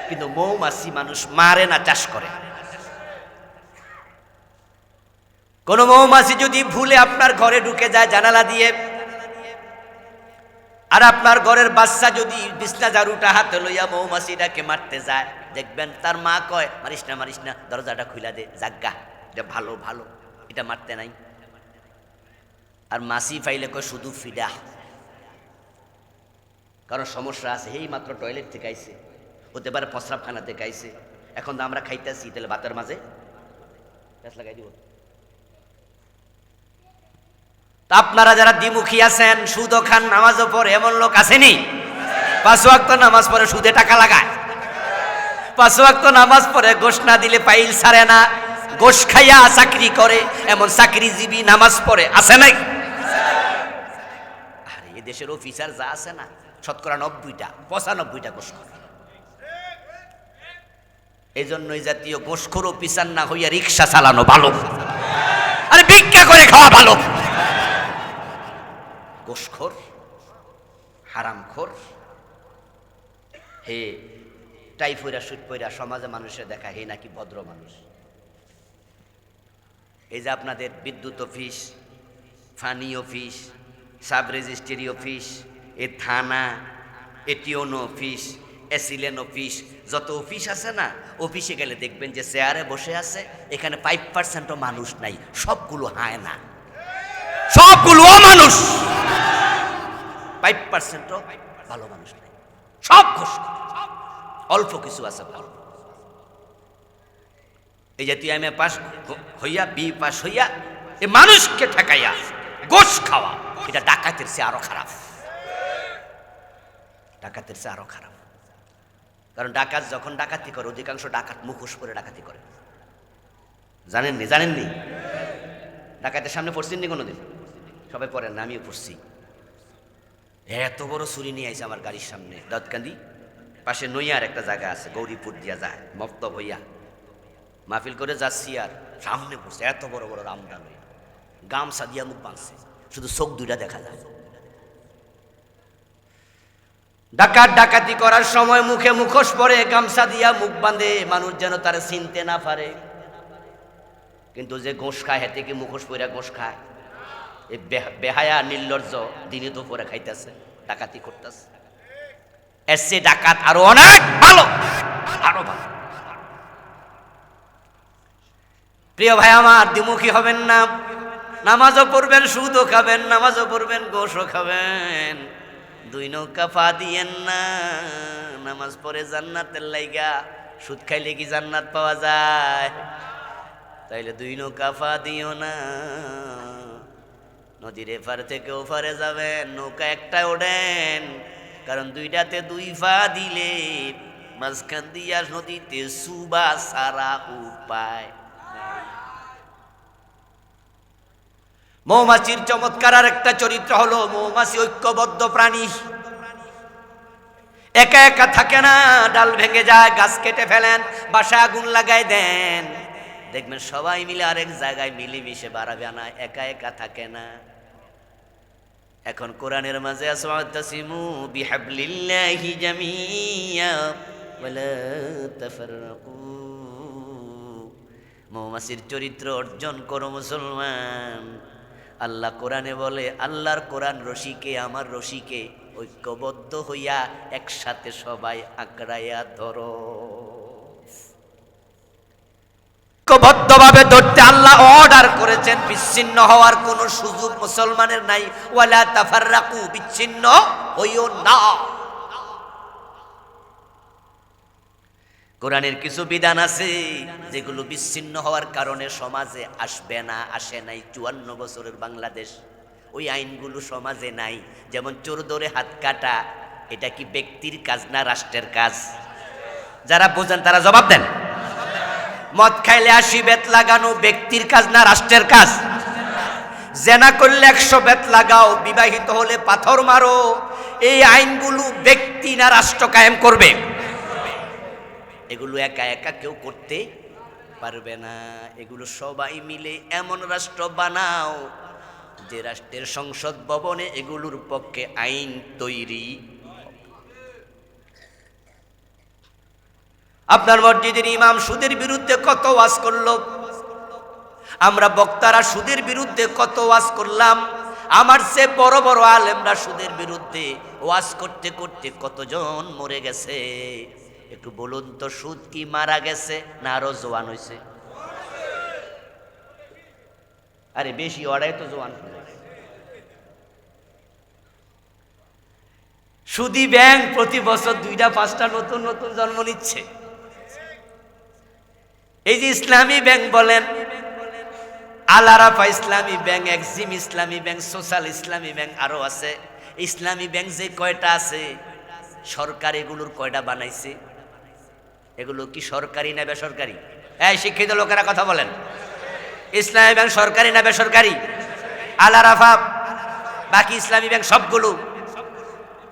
কিন্তু মৌমাছি মানুষ মারে না, চাষ করে। কোন মৌমাছি যদি ভুলে আপনার ঘরে ঢুকে যায় জানালা দিয়ে, আর আপনার ঘরের বাচ্চা যদি বিছনা ঝাড়ুটা হাতে লইয়া মৌমাছিটাকে মারতে যায়, দেখবেন তার মা কয় মারিস না, দরজাটা খুলে দে, জাগা, এটা ভালো ভালো, এটা মারতে নাই। আর মাছি ফাইলে কয় শুধু ফিডা, কারণ সমস্যা আছে, এই মাত্র টয়লেট থেকে আইছে, হতে পারে প্রস্রাবখানা থেকে আইছে, এখন তো আমরা খাইতেছি, তাহলে ভাতের মাঝে গ্যাস লাগাই দিব। আপনারা যারা দ্বিমুখী আছেন, সুদও খান, নামাজও পড়ে, এমন লোক আসেনি? 5 ওয়াক্ত নামাজ পড়ে সুদে টাকা লাগায়, 5 ওয়াক্ত নামাজ পড়ে গোশ না দিলে পাইল ছাড়ে না, গোশ খাইয়া চাকরি করে, এমন চাকরিজীবী নামাজ পড়ে আছে নাই? আরে এ দেশের অফিসার যা আছে না, শতকরা 95টা গোশ করে। এই জন্য এই জাতীয় গোশখোর অফিসার না হইয়া রিক্সা চালানো ভালো, আরে ভিক্ষা করে খাওয়া ভালো। গোশখোর, হারামখোর, হে টাই পইরা সুট পইরা সমাজে মানুষের দেখা হে নাকি ভদ্র মানুষ। এই যে আপনাদের বিদ্যুৎ অফিস, ফানি অফিস, সাব রেজিস্ট্রি অফিস, এ থানা, এটিওন অফিস, এসিলেন অফিস, যত অফিস আছে না, অফিসে গেলে দেখবেন যে চেয়ারে বসে আছে, এখানে 5%ও মানুষ নাই, সবগুলো হায় না, সবগুলো মানুষ, 5%ও ভালো মানুষ নাই, সব ঘোষ, অল্প কিছু আছে ভালো। এই যে তুই এম এ পাস হইয়া, বি পাস হইয়া, এ মানুষকে ঠেকাইয়া গোশ খাওয়া, এটা ডাকাতের চেয়ে আরো খারাপ, ডাকাতের চেয়ে আরো খারাপ। কারণ ডাকাত যখন ডাকাতি করে, অধিকাংশ ডাকাত মুখোশ করে ডাকাতি করে, জানেননি? জানেননি? ডাকাতের সামনে পড়ছেননি কোনোদিন? সবাই পড়েন না, আমিও পড়ছি। এত বড় ছুরি নিয়ে আইছে আমার গাড়ির সামনে, দাউদকান্দি পাশে নইয়ার একটা জায়গা আছে, গৌরীপুর দিয়া যায়, মক্তব হইয়া মাহফিল করে যাচ্ছি, আর সামনে পড়ছে এত বড় বড় রামদা লইয়া, গামছা দিয়া মুখ বাঁধছে, শুধু চোখ দুইটা দেখা যায়। ডাকাত ডাকাতি করার সময় মুখে মুখোশ পরে, গামছা দিয়া মুখ বাঁধে, মানুষ যেন তারা চিনতে না পারে। কিন্তু যে গোশ খায়, হেতে কি মুখোশ পরে গোশ খায়? এই বেহায়া নির্লজ্জ দিনে তো পরে খাইতেছে, ডাকাতি করতেছে। এর চেয়ে ডাকাত আরো অনেক ভালো, আরো ভালো। প্রিয় ভাই আমার, দ্বিমুখী হবেন না, নামাজও পড়বেন, সুদও খাবেন, নামাজও পড়বেন, গোশও খাবেন, দুই নৌকা পা দিয়েন না। নামাজ পড়ে জান্নাতের লাইগা, সুদ খাইলে কি জান্নাত পাওয়া যায়? তাইলে দুই নৌকা পা দিও না। নদীর এপার থেকে ওপারে যাবেন, নৌকা একটা ওঠেন, কারণ দুইটাতে দুই পা দিলে মাঝখান দিয়া নদীতে সুবা সারা উপায়। মৌমাছির চমৎকার আর একটা চরিত্র হলো, মৌমাছি ঐক্যবদ্ধ প্রাণী, একা একা থাকে না, ডাল ভেঙে যায়, গাছ কেটে ফেলেন, বাসায় আগুন লাগাই দেন, দেখবেন সবাই মিলে আরেক জায়গায় মিলেমিশে বাড়াবে না, একা একা থাকে না। এখন কোরআনের মাঝে আছে, ওয়াতাসিমু বিহাবলিল্লাহি জামিয়া ওয়ালা তাফাররাকু। মৌমাছির চরিত্র অর্জন করো মুসলমান। আল্লাহ কোরআনে বলে, আল্লাহর কোরআন রশিকে, আমার রশিকে ঐক্যবদ্ধ হইয়া একসাথে সবাই আঁকড়াইয়া ধরো। ঐক্যবদ্ধভাবে ধরতে আল্লাহ অর্ডার করেছেন, বিচ্ছিন্ন হওয়ার কোন সুযোগ মুসলমানের নাই। ওয়ালা তাফাররাকু, বিচ্ছিন্ন হইও না। কোরআনের কিছু বিধান আছে যেগুলো বিচ্ছিন্ন হওয়ার কারণে সমাজে আসবে না, আসে নাই। 54 বছরের বাংলাদেশ, ওই আইনগুলো সমাজে নাই। যেমন চোর ধরে হাত কাটা, এটা কি ব্যক্তির কাজ না রাষ্ট্রের কাজ? যারা বোঝেন তারা জবাব দেন। মদ খাইলে 80 বেত লাগানো ব্যক্তির কাজ না রাষ্ট্রের কাজ? জেনা করলে 100 বেত লাগাও, বিবাহিত হলে পাথর মারো, এই আইনগুলো ব্যক্তি না রাষ্ট্র কায়েম করবে? এগুলো একা একা কেউ করতে পারবে না। এগুলো সবাই মিলে এমন রাষ্ট্র বানাও যে রাষ্ট্রের সংসদ ভবনে এগুলোর পক্ষে আইন তৈরি। আপনার মসজিদের ইমাম সুদের বিরুদ্ধে কত ওয়াজ করলো, আমরা বক্তারা সুদের বিরুদ্ধে কত ওয়াজ করলাম, আমার চেয়ে বড় বড় আলেমরা সুদের বিরুদ্ধে ওয়াজ করতে করতে কতজন মরে গেছে। একটু বলুন তো, সুদ কি মারা গেছে না আরো জোয়ান হয়েছে? আরে বেশি ওরাই তো জোয়ান। সুদী ব্যাংক প্রতি বছর 2টা-5টা নতুন নতুন জন্ম নিচ্ছে। এই যে ইসলামী ব্যাংক বলেন, আল আরাফা ইসলামী ব্যাংক, এক্সিম ইসলামী ব্যাংক, সোশ্যাল ইসলামী ব্যাংক, আরো আছে। ইসলামী ব্যাংক যে কয়টা আছে, সরকার এগুলোর কয়টা বানাইছে? এগুলো কি সরকারি না বেসরকারি? এই শিক্ষিত লোকেরা কথা বলেন, ইসলামী ব্যাংক সরকারি না বেসরকারি? আল আরাফা, বাকি ইসলামী ব্যাংক সবগুলো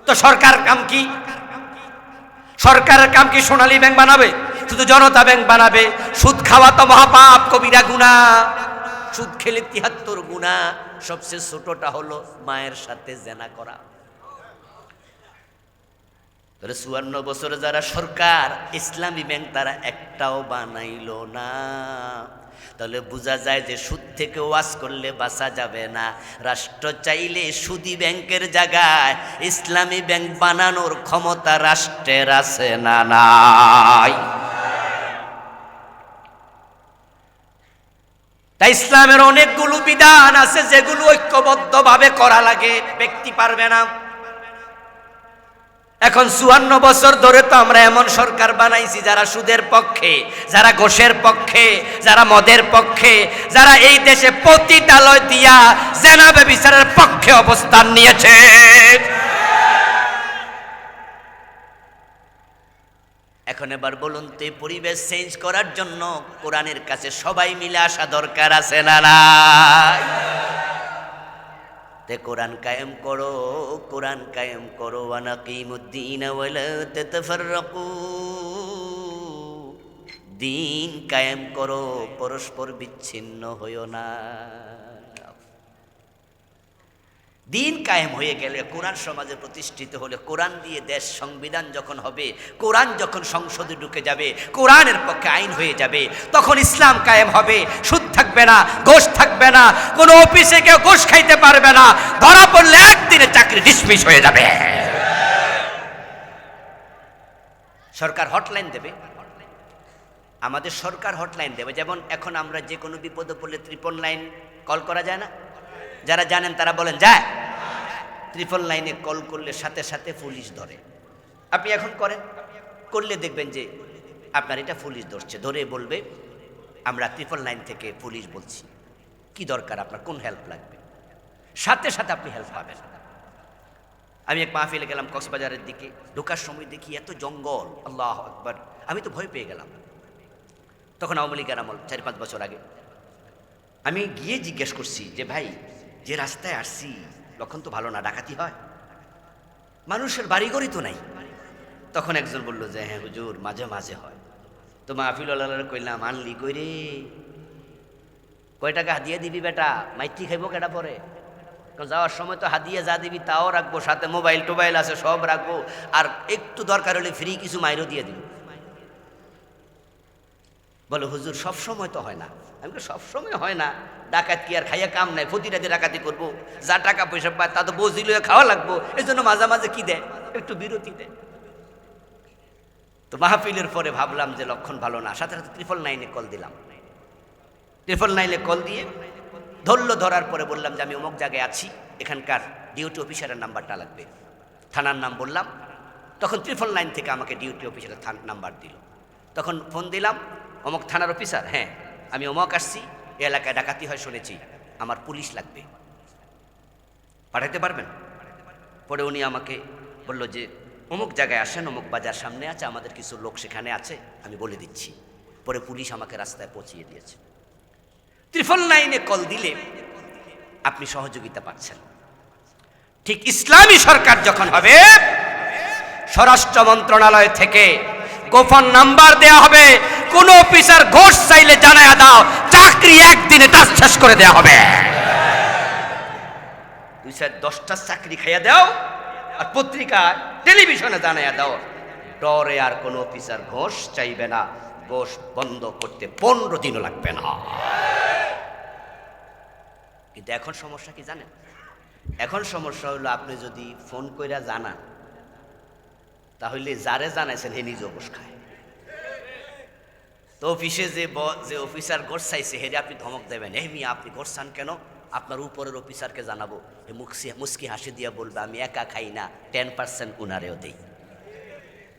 তো সরকার কাম কি? সরকারের কাম কি সোনালী ব্যাংক বানাবে? শুধু জনতা ব্যাংক বানাবে? সুদ খাওয়া তো মহাপাপ, কবিরা গুনাহ। সুদ খেলে 73 গুনাহ, সবচেয়ে ছোটটা হলো মায়ের সাথে জেনা করা। 54 বছরে যারা সরকার, ইসলামী ব্যাংক তারা একটাও বানাইল না। তাহলে বোঝা যায় যে সুদ থেকে ওয়াজ করলে বাঁচা যাবে না। রাষ্ট্র চাইলে সুদী ব্যাংকের জায়গায় ইসলামী ব্যাংক বানানোর ক্ষমতা রাষ্ট্রের আছে না নাই? তাই ইসলামের অনেকগুলো বিধান আছে যেগুলো ঐক্যবদ্ধভাবে করা লাগে, ব্যক্তি পারবে না। এখন 54 বছর ধরে তো আমরা এমন সরকার বানাইছি যারা সুদের পক্ষে, যারা ঘোষের পক্ষে, যারা মদের পক্ষে, যারা এই দেশে পতিতালয় দিয়া জেনা ব্যভিচারের পক্ষে অবস্থান নিয়েছে। এখন এবার বলুন তো, এই পরিবেশ চেঞ্জ করার জন্য কোরআনের কাছে সবাই মিলে আসা দরকার আছে না নাই? তে কোরআন কায়েম করো, কোরআন কায়েম করো, ওয়ানাকিমুদ্দিন ওয়ালা তাতাফাররাকু, দিন কায়েম করো, পরস্পর বিচ্ছিন্ন হইও না। দিন কায়েম হয়ে গেলে, কোরআন সমাজে প্রতিষ্ঠিত হলে, কোরআন দিয়ে দেশ সংবিধান যখন হবে, কোরআন যখন সংসদে ঢুকে যাবে, কোরআনের পক্ষে আইন হয়ে যাবে, তখন ইসলাম কায়েম হবে। সুদ থাকবে না, ঘোষ থাকবে না, কোনো অফিসে কেউ ঘোষ খাইতে পারবে না, ধরা পড়লে একদিনে চাকরি ডিসমিস হয়ে যাবে। সরকার হটলাইন দেবে, আমাদের সরকার হটলাইন দেবে। যেমন এখন আমরা যে কোনো বিপদে পড়লে 999 কল করা যায় না? যারা জানেন তারা বলেন যায়। 999 কল করলে সাথে সাথে পুলিশ ধরে। আপনি এখন করেন, করলে দেখবেন যে আপনার এটা পুলিশ ধরছে, ধরে বলবে আমরা 999 থেকে পুলিশ বলছি, কি দরকার আপনার, কোন হেল্প লাগবে, সাথে সাথে আপনি হেল্প পাবেন। আমি এক মাহফিলে গেলাম কক্সবাজারের দিকে, ঢোকার সময় দেখি এত জঙ্গল, আল্লাহু আকবার, আমি তো ভয় পেয়ে গেলাম। তখন আওয়ামী লীগের আমল, 4-5 বছর আগে। আমি গিয়ে জিজ্ঞেস করছি যে ভাই, যে রাস্তায় আসছি লক্ষণ তো ভালো না, ডাকাতি হয়, মানুষের বাড়িঘরই তো নাই। তখন একজন বলল যে হ্যাঁ হুজুর, মাঝে মাঝে হয়। তো মাহফিলওয়ালারা কইলাম, আনলি কই রে, কয় টাকা হাদিয়া দিবি বেটা, মাইত্রি খাইব কেটা পরে? কারণ যাওয়ার সময় তো হাদিয়া যা দিবি তাও রাখবো, সাথে মোবাইল টোবাইল আছে সব রাখবো, আর একটু দরকার হলে ফ্রি কিছু মাইরও দিয়ে দিব। বলে হুজুর সব সময় তো হয় না। আমি বলি সব সময় হয় না, ডাকাত কি আর খাইয়া কাম নাই, প্রতিটাতে ডাকাতি করবো, যা টাকা পয়সা পায় তা তো বজিল খাওয়া লাগবো, এই জন্য মাঝে মাঝে কি দেয়, একটু বিরতি দেয়। তো মাহফিলের পরে ভাবলাম যে লক্ষণ ভালো না, সাথে সাথে 999 কল দিলাম। 999 কল দিয়ে ধরলো, ধরার পরে বললাম যে আমি অমুক জায়গায় আছি, এখানকার ডিউটি অফিসারের নাম্বারটা লাগবে, থানার নাম বললাম। তখন 999 থেকে আমাকে ডিউটি অফিসারের নাম্বার দিল। তখন ফোন দিলাম, অমুক থানার অফিসার, হ্যাঁ আমি অমুক আসছি, এই এলাকায় ডাকাতি হয় শুনেছি, আমার পুলিশ লাগবে, পাঠাতে পারবেন? পরে উনি আমাকে বলল যে অমুক জায়গায় আসেন, অমুক বাজার সামনে আছে, আমাদের কিছু লোক সেখানে আছে, আমি বলে দিচ্ছি। পরে পুলিশ আমাকে রাস্তায় পৌঁছিয়ে দিয়েছে। 999 কল দিলে আপনি সহযোগিতা পাচ্ছেন। ঠিক ইসলামী সরকার যখন হবে, স্বরাষ্ট্র মন্ত্রণালয় থেকে গোপন নাম্বার দেয়া হবে, কোন অফিসার ঘোষ চাইলে জানায়া দাও, চাকরি একদিনে টাচ শেষ করে দেয়া হবে। 2-10টা চাকরি খাইয়া দাও, আর পত্রিকা টেলিভিশনে জানায়া দাও, ডরে আর কোন অফিসার ঘোষ চাইবে না, ঘোষ বন্ধ করতে 15 দিনও লাগবে না। কিন্তু এখন সমস্যা কি জানেন? এখন সমস্যা হলো, আপনি যদি ফোন কইরা জানান, তাহলে যারে জানাইছেন হে নিজেও ঘোষ খায়। তো অফিসে যে অফিসার ঘোষ চাইছে হেরে আপনি ধমক দেবেন, এই মিয়া আপনি ঘোষ চান কেন, আপনার উপরের অফিসারকে জানাবো। মুস্কি হাসি দিয়া বলবে আমি একা খাই না, 10% উনারেও দেই।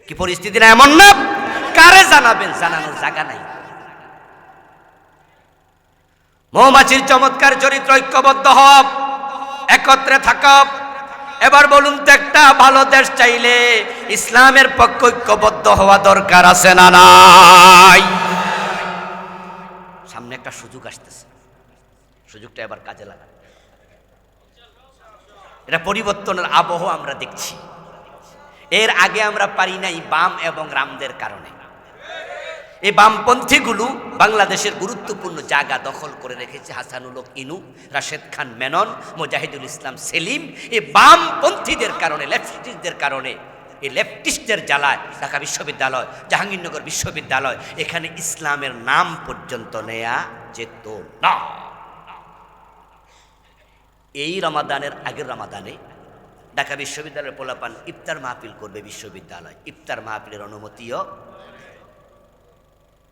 কি পরিস্থিতি না এমন না? কারে জানাবেন, জানানোর জায়গা নাই। মৌমাছির চমৎকার চরিত্র, ঐক্যবদ্ধ হব, একত্রে থাকব। এবার বলুন তো, একটা ভালো দেশ চাইলে ইসলামের পক্ষে ঐক্যবদ্ধ হওয়া দরকার আছে না নাই? সামনে একটা সুযোগ আসতেছে, সুযোগটা এবার কাজে লাগা। এটা পরিবর্তনের আবহ আমরা দেখছি। এর আগে আমরা পারি নাই বাম এবং রামদের কারণে। এই বামপন্থীগুলো বাংলাদেশের গুরুত্বপূর্ণ জায়গা দখল করে রেখেছে। হাসানুল হক ইনু, রাশেদ খান মেনন, মুজাহিদুল ইসলাম সেলিম, এই বামপন্থীদের কারণে, লেফটিস্টদের কারণে, এই লেফটিস্টদের জ্বালায় ঢাকা বিশ্ববিদ্যালয়, জাহাঙ্গীরনগর বিশ্ববিদ্যালয়, এখানে ইসলামের নাম পর্যন্ত নেয়া যেত না। এই রমাদানের আগের রমাদানে ঢাকা বিশ্ববিদ্যালয়ের পোলাপান ইফতার মাহফিল করবে বিশ্ববিদ্যালয়, ইফতার মাহফিলের অনুমতিও।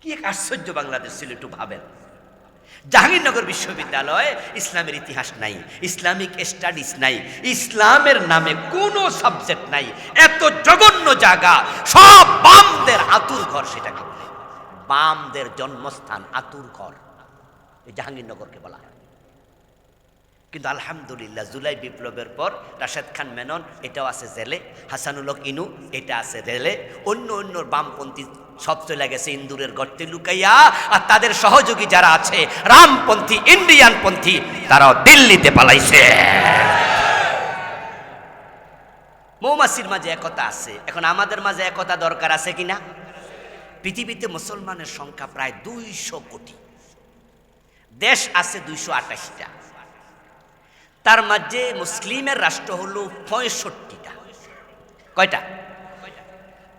কি এক আশ্চর্য বাংলাদেশ ছিল, একটু ভাবেন। জাহাঙ্গীরনগর বিশ্ববিদ্যালয়ে ইসলামের ইতিহাস নাই, ইসলামিক স্টাডিজ নাই, ইসলামের নামে কোনো সাবজেক্ট নাই, এত জঘন্য জায়গা, সব বামদের আতুর ঘর, সেটাকে বলে বামদের জন্মস্থান, আতুর ঘর, এই জাহাঙ্গীরনগরকে বলা হয়। কিন্তু আলহামদুলিল্লাহ জুলাই বিপ্লবের পর রাশেদ খান মেনন এটাও আছে জেলে, হাসানুল হক ইনু এটা আছে জেলে, অন্য অন্য বামপন্থী সব চলে গেছে ইন্দুরের গর্তে লুকাইয়া, আর তাদের সহযোগী যারা আছে রামপন্থী ইন্ডিয়ানপন্থী তারাও দিল্লিতে পালাইছে। মৌমাছির মাঝে একতা আছে, এখন আমাদের মাঝে একতা দরকার আছে কিনা? পৃথিবীতে মুসলমানের সংখ্যা প্রায় 200 কোটি, দেশ আছে 228টা, তার মাঝে মুসলিমের রাষ্ট্র হলো 65টা। কয়টা?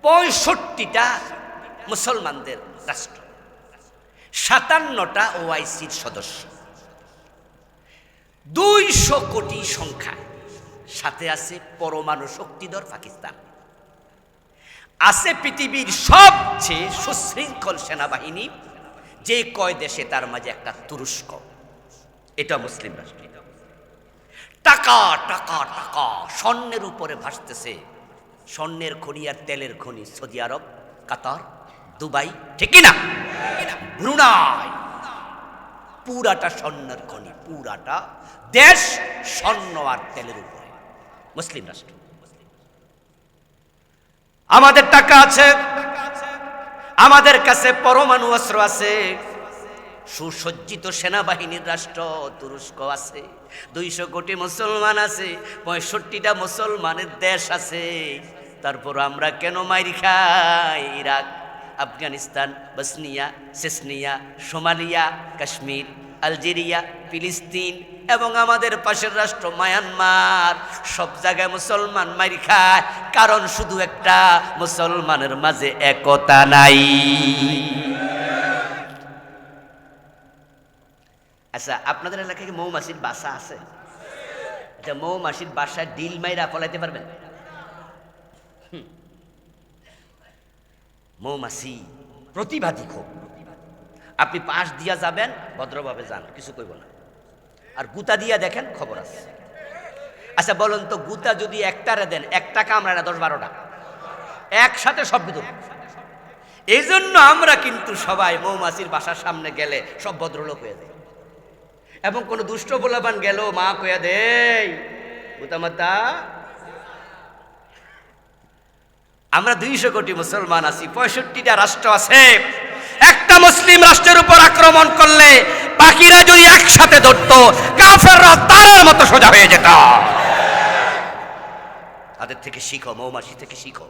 65টা মুসলমানদের রাষ্ট্র, 57টা ওআইসির সদস্য, 200 কোটি সংখ্যা। সাথে আছে পরমাণু শক্তিধর পাকিস্তান, আছে পৃথিবীর সবচেয়ে সুশৃঙ্খল সেনাবাহিনী যে কয় দেশে, তার মাঝে একটা তুরস্ক, এটা মুসলিম রাষ্ট্র। টাকা টাকা টাকা স্বর্ণের উপরে ভাসতেছে, স্বর্ণের খনি আর তেলের খনি সৌদি আরব, কাতার, দুবাই, ঠিক না? ব্রুনাই, পুরাটা স্বর্ণের খনি, পুরাটা দেশ স্বর্ণ আর তেলের উপরে, মুসলিম রাষ্ট্র। আমাদের টাকা আছে, আমাদের কাছে পরমাণু অস্ত্র আছে, সুসজ্জিত সেনাবাহিনীর রাষ্ট্র তুরস্ক আছে, 200 কোটি মুসলমান আছে, 65টা মুসলমানের দেশ আছে। তারপর আমরা কেন মাইর খাই? Iraq, Afghanistan, Bosnia, Chechnya, Somalia, Kashmir, Algeria, ফিলিস্তিন এবং আমাদের পাশের রাষ্ট্র মায়ানমার, সব জায়গায় মুসলমান মাইর খায়, কারণ শুধু একটা, মুসলমানের মাঝে একতা নাই। আচ্ছা, আপনাদের এলাকায় কি মৌমাছির বাসা আছে? আচ্ছা, মৌমাছির বাসায় ডিল মাইরা ফলাইতে পারবেন? মৌমাছি প্রতিবাদী খুব, আপনি পাশ দিয়া যাবেন, ভদ্রভাবে যান, কিছু কইব না, আর গুতা দিয়া দেখেন, খবর আছে। আচ্ছা বলুন তো, গুতা যদি একটারে দেন, একটা কামড়ায় না 10-12টা একসাথে সব ভিতর। এই জন্য আমরা কিন্তু সবাই মৌমাছির বাসার সামনে গেলে সব ভদ্রলোক হয়ে যায়, এবং কোন দুষ্ট পোলাপান গেল মা কইয়া দেই গুতামাতা। আমরা 200 কোটি মুসলমান আছি, 65টা রাষ্ট্র আছে, একটা মুসলিম রাষ্ট্রের উপর আক্রমণ করলে বাকিরা যদি একসাথে ধরতো, কাফেররা তারের মতো সোজা হয়ে যেত। তাদের থেকে শিখো, মৌমাছি থেকে শিখো।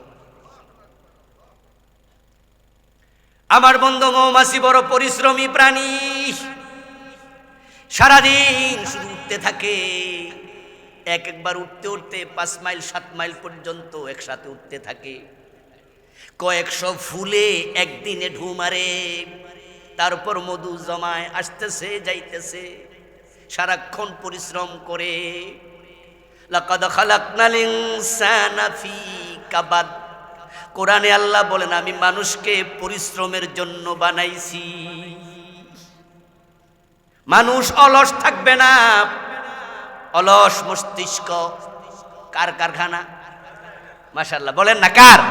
আমার বন্ধু, মৌমাছি বড় পরিশ্রমী প্রাণী, সারাদিন শুধু উঠতে থাকে, একবার উঠতে উঠতে 5 মাইল 7 মাইল পর্যন্ত একসাথে উঠতে থাকে, কয়েকশো ফুলে একদিনে ঢু মারে, তারপর মধু জমায়, আসতেছে যাইতেছে, সারাক্ষণ পরিশ্রম করে। লাকাদ খালাকনাল ইনসানা ফি কাবাদ, কোরআনে আল্লাহ বলেন আমি মানুষকে পরিশ্রমের জন্য বানাইছি। মানুষ অলস থাকবে না, অলস মস্তিষ্ক কার কারখানা? মাশাআল্লাহ, বলেন না কার?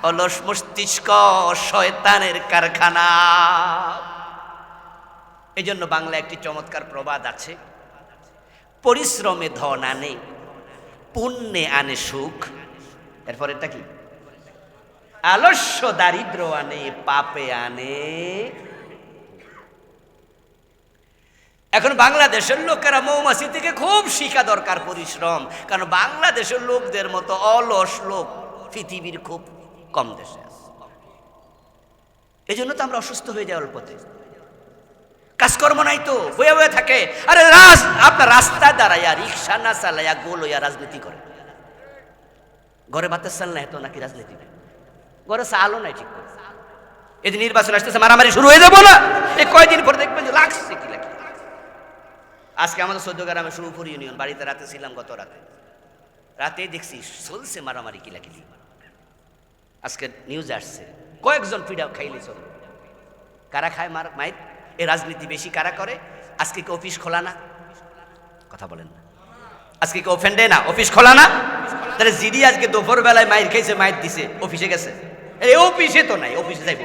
অলস মস্তিষ্ক শয়তানের কারখানা। এই জন্য বাংলা একটি চমৎকার প্রবাদ আছে, পরিশ্রমে ধন আনে, পুণ্যে আনে সুখ। এরপর এটা কি? আলস্য দারিদ্র আনে, পাপে আনে। এখন বাংলাদেশের লোকেরা মৌমাছি থেকে খুব শিখা দরকার পরিশ্রম, কারণ বাংলাদেশের লোকদের মতো অলস লোক পৃথিবীর খুব কম দেশে আছে। এই জন্য তো আমরা অসুস্থ হয়ে যাই অল্পতে, কাজকর্ম নাই তো, বয়ে বয়ে থাকে। আরে আপনার রাস্তা দাঁড়াইয়া রিক্সা না চালাইয়া গোল হইয়া রাজনীতি করে, ঘরে ভাতের চাল নাই তো নাকি রাজনীতি নাই, ঘরে চালও নাই ঠিক করে, এই যে নির্বাচন আসতেছে, মারামারি শুরু হয়ে যাবো না? এই কয়দিন পরে দেখবেন যে লাগছে কি লাগে। আজকে আমাদের চৌদ্দগ্রামে সুরপুর ইউনিয়ন বাড়িতে রাতে ছিলাম, গত রাতে দেখছি চলছে মারামারি কিলাকিলি। আজকে নিউজ আসছে কয়েকজন পিডা খাইলে চল। কারা খায় মাইর? এই রাজনীতি বেশি কারা করে? আজকে কি অফিস খোলা না? কথা বলেন না। আজকে কি ওপেন না? অফিস খোলা না? তাহলে জিডি আজকে দুপুর বেলায় মাইর খাইছে, মাইর দিছে, অফিসে গেছে? এই অফিসে তো নাই, অফিসে যাইব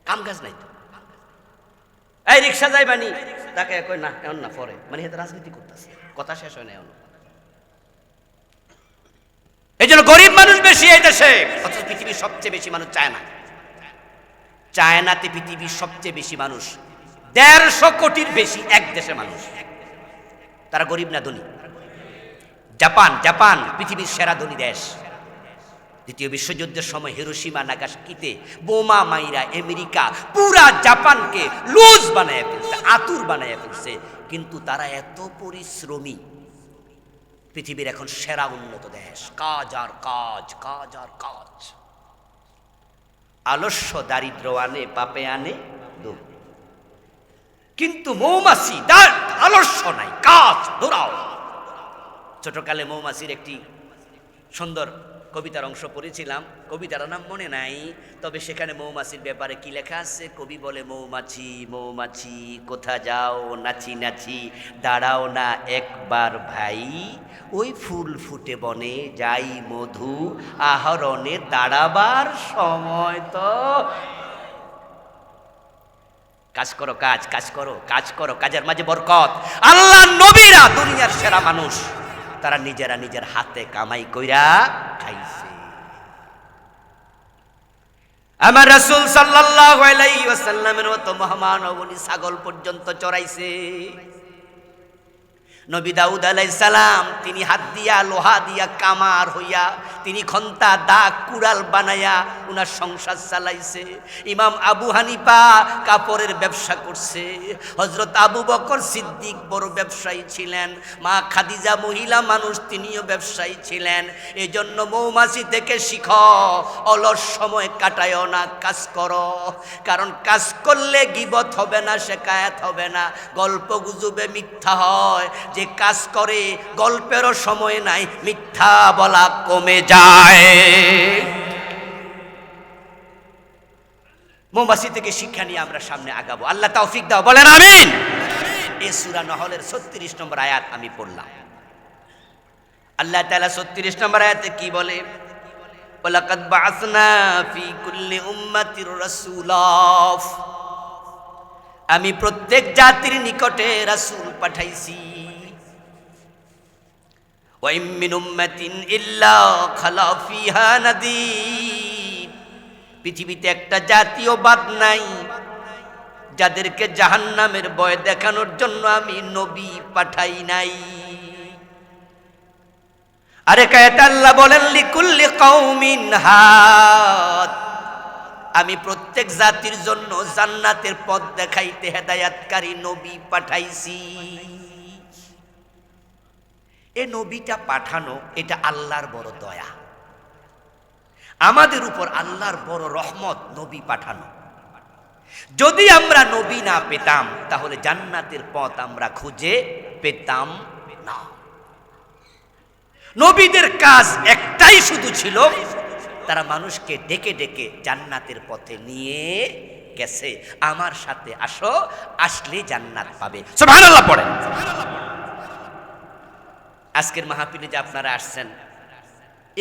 কাম কাজ নাই তো। এই রিক্সা যাইবানি, তাকে কই না এমন না পরে, মানে এটা রাজনীতি করতেছে, কথা শেষ হয় না এমন। এই জন্য গরিব মানুষ বেশি এই দেশে, অথচ পৃথিবীর সবচেয়ে বেশি মানুষ চায়না। চায়নাতে পৃথিবীর সবচেয়ে বেশি মানুষ, 150 কোটির বেশি এক দেশে মানুষ। তারা গরিব না ধনী? জাপান পৃথিবীর সেরা ধনী দেশ। দ্বিতীয় বিশ্বযুদ্ধের সময় হিরোশিমা নাগাসাকিতে বোমা মাইরা আমেরিকা পুরা জাপানকে লুজ বানায় ফেলছে, আতুর বানায় ফেলছে। কিন্তু তারা এত পরিশ্রমী, পৃথিবীর এখন সেরা উন্নত দেশ। কাজ আর কাজ, কাজ আর কাজ। আলস্য দারিদ্র আনে, পাপে আনে দুঃখ। কিন্তু মৌমাছি তার আলস্য নাই, কাজ দৌড়াও। ছোটকালে মৌমাছির একটি সুন্দর কবিতার অংশ পড়েছিলাম, কবিতার নাম মনে নাই, তবে সেখানে মৌমাছির ব্যাপারে কি লেখা আছে? কবি বলে, মৌমাছি মৌমাছি কোথা যাও নাচি নাচি, দাঁড়াও না একবার ভাই, ওই ফুল ফুটে বনে যাই মধু আহরণে, দাঁড়াবার সময় তো। কাজ করো, কাজ কাজ করো, কাজ করো, কাজের মাঝে বরকত। আল্লাহ নবীরা দুনিয়ার সেরা মানুষ, তারা নিজেরা নিজের হাতে কামাই কইরা খাইছে। আমার রাসূল সাল্লাল্লাহু আলাইহি ওয়াসাল্লামের মতো মহান অগণী ছাগল পর্যন্ত চড়াইছে। নবী দাউদ আলাইহিস সালাম তিনি হাত দিয়া লোহা দিয়া কামার হইয়া তিনি খন্তা দাগ কুড়াল বানায়া উনার সংসার চালাইছে। ইমাম আবু হানিফা কাপড়ের ব্যবসা করছে। হযরত আবু বকর সিদ্দিক বড় ব্যবসায়ী ছিলেন। মা খাদিজা মহিলা মানুষ, তিনিও ব্যবসায়ী ছিলেন। এজন্য মৌমাছি থেকে শিখো, অলস সময় কাটায়ও না, কাজ করো। কারণ কাজ করলে গীবত হবে না, শেকায়াত হবে না, গল্প গুজবে মিথ্যা হয়। যে কাজ করে গল্পেরও সময় নাই, মিথ্যা বলা কমে যায়। মৌমাছি থেকে শিক্ষা নিয়ে আমরা সামনে আগাবো। আল্লাহ তৌফিক দাও, বলেন আমিন। এই সূরা নহলের 36 নম্বর আয়াত আমি পড়লাম। আল্লাহ তাআলা 36 নম্বর আয়াতে কি বলে? ওয়ালাকাদ বা'আসনা ফি কুল্লি উম্মাতির রাসূলা, আমি প্রত্যেক জাতির নিকটে রাসূল পাঠাইছি। ওয়া ইম মিন উম্মাতিন ইল্লা খালা ফিহা নাযীর, পৃথিবীতে একটা জাতীয় বাদ নাই যাদেরকে জাহান্নামের ভয় দেখানোর জন্য আমি নবী পাঠাই নাই। আরে কায়াত আল্লাহ বলেন, লিকুল্লি কওমিন হাদ, আমি প্রত্যেক জাতির জন্য জান্নাতের পথ দেখাইতে হেদায়াতকারী নবী পাঠাইছি। এ নবীটা পাঠানো, এটা আল্লাহর বড় দয়া, আমাদের উপর আল্লাহর বড় রহমত, নবী পাঠানো। যদি আমরা নবী না পেতাম তাহলে জান্নাতের পথ আমরা খুঁজে পেতাম না। নবীদের কাজ একটাই শুধু ছিল, তারা মানুষকে ডেকে ডেকে জান্নাতের পথে নিয়ে গেছে। আমার সাথে আসো, আসলে জান্নাত পাবে। সুবহানাল্লাহ পড়েন। আজকের মাহফিলে যে আপনারা আসছেন,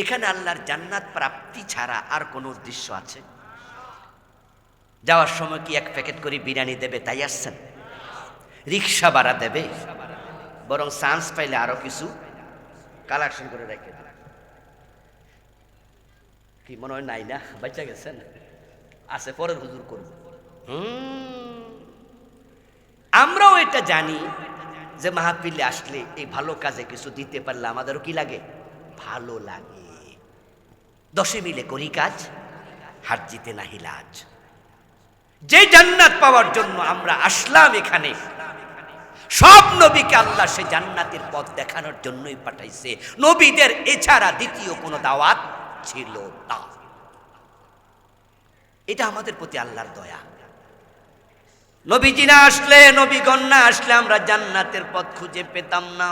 এখানে আল্লাহর জান্নাত প্রাপ্তি ছাড়া আর কোনো উদ্দেশ্য আছে? যাওয়ার সময় কি এক প্যাকেট করে বিরিয়ানি দেবে তাই আসছেন? রিক্সা ভাড়া দেবে? বরং চান্স পাইলে আরো কিছু কালেকশন করে রেখে দেবে। কি মনে হয় নাই না? বাচ্চা গেছেন, আছে পরের হুজুর করব। আমরাও এটা জানি যে মাহফিলে আসলে এই ভালো কাজে কিছু দিতে পারলে আমাদেরও কি লাগে? ভালো লাগে। 10 মিলে করি কাজ, হার জিতে নাহি লাজ। যে জান্নাত পাওয়ার জন্য আমরা আসলাম এখানে, সব নবীকে আল্লাহ সে জান্নাতের পথ দেখানোর জন্যই পাঠাইছে। নবীদের এছাড়া দ্বিতীয় কোনো দাওয়াত ছিল না। এটা আমাদের প্রতি আল্লাহর দয়া। নবীজি না আসলে, নবীগণ না আসলে আমরা জান্নাতের পথ খুঁজে পেতাম না।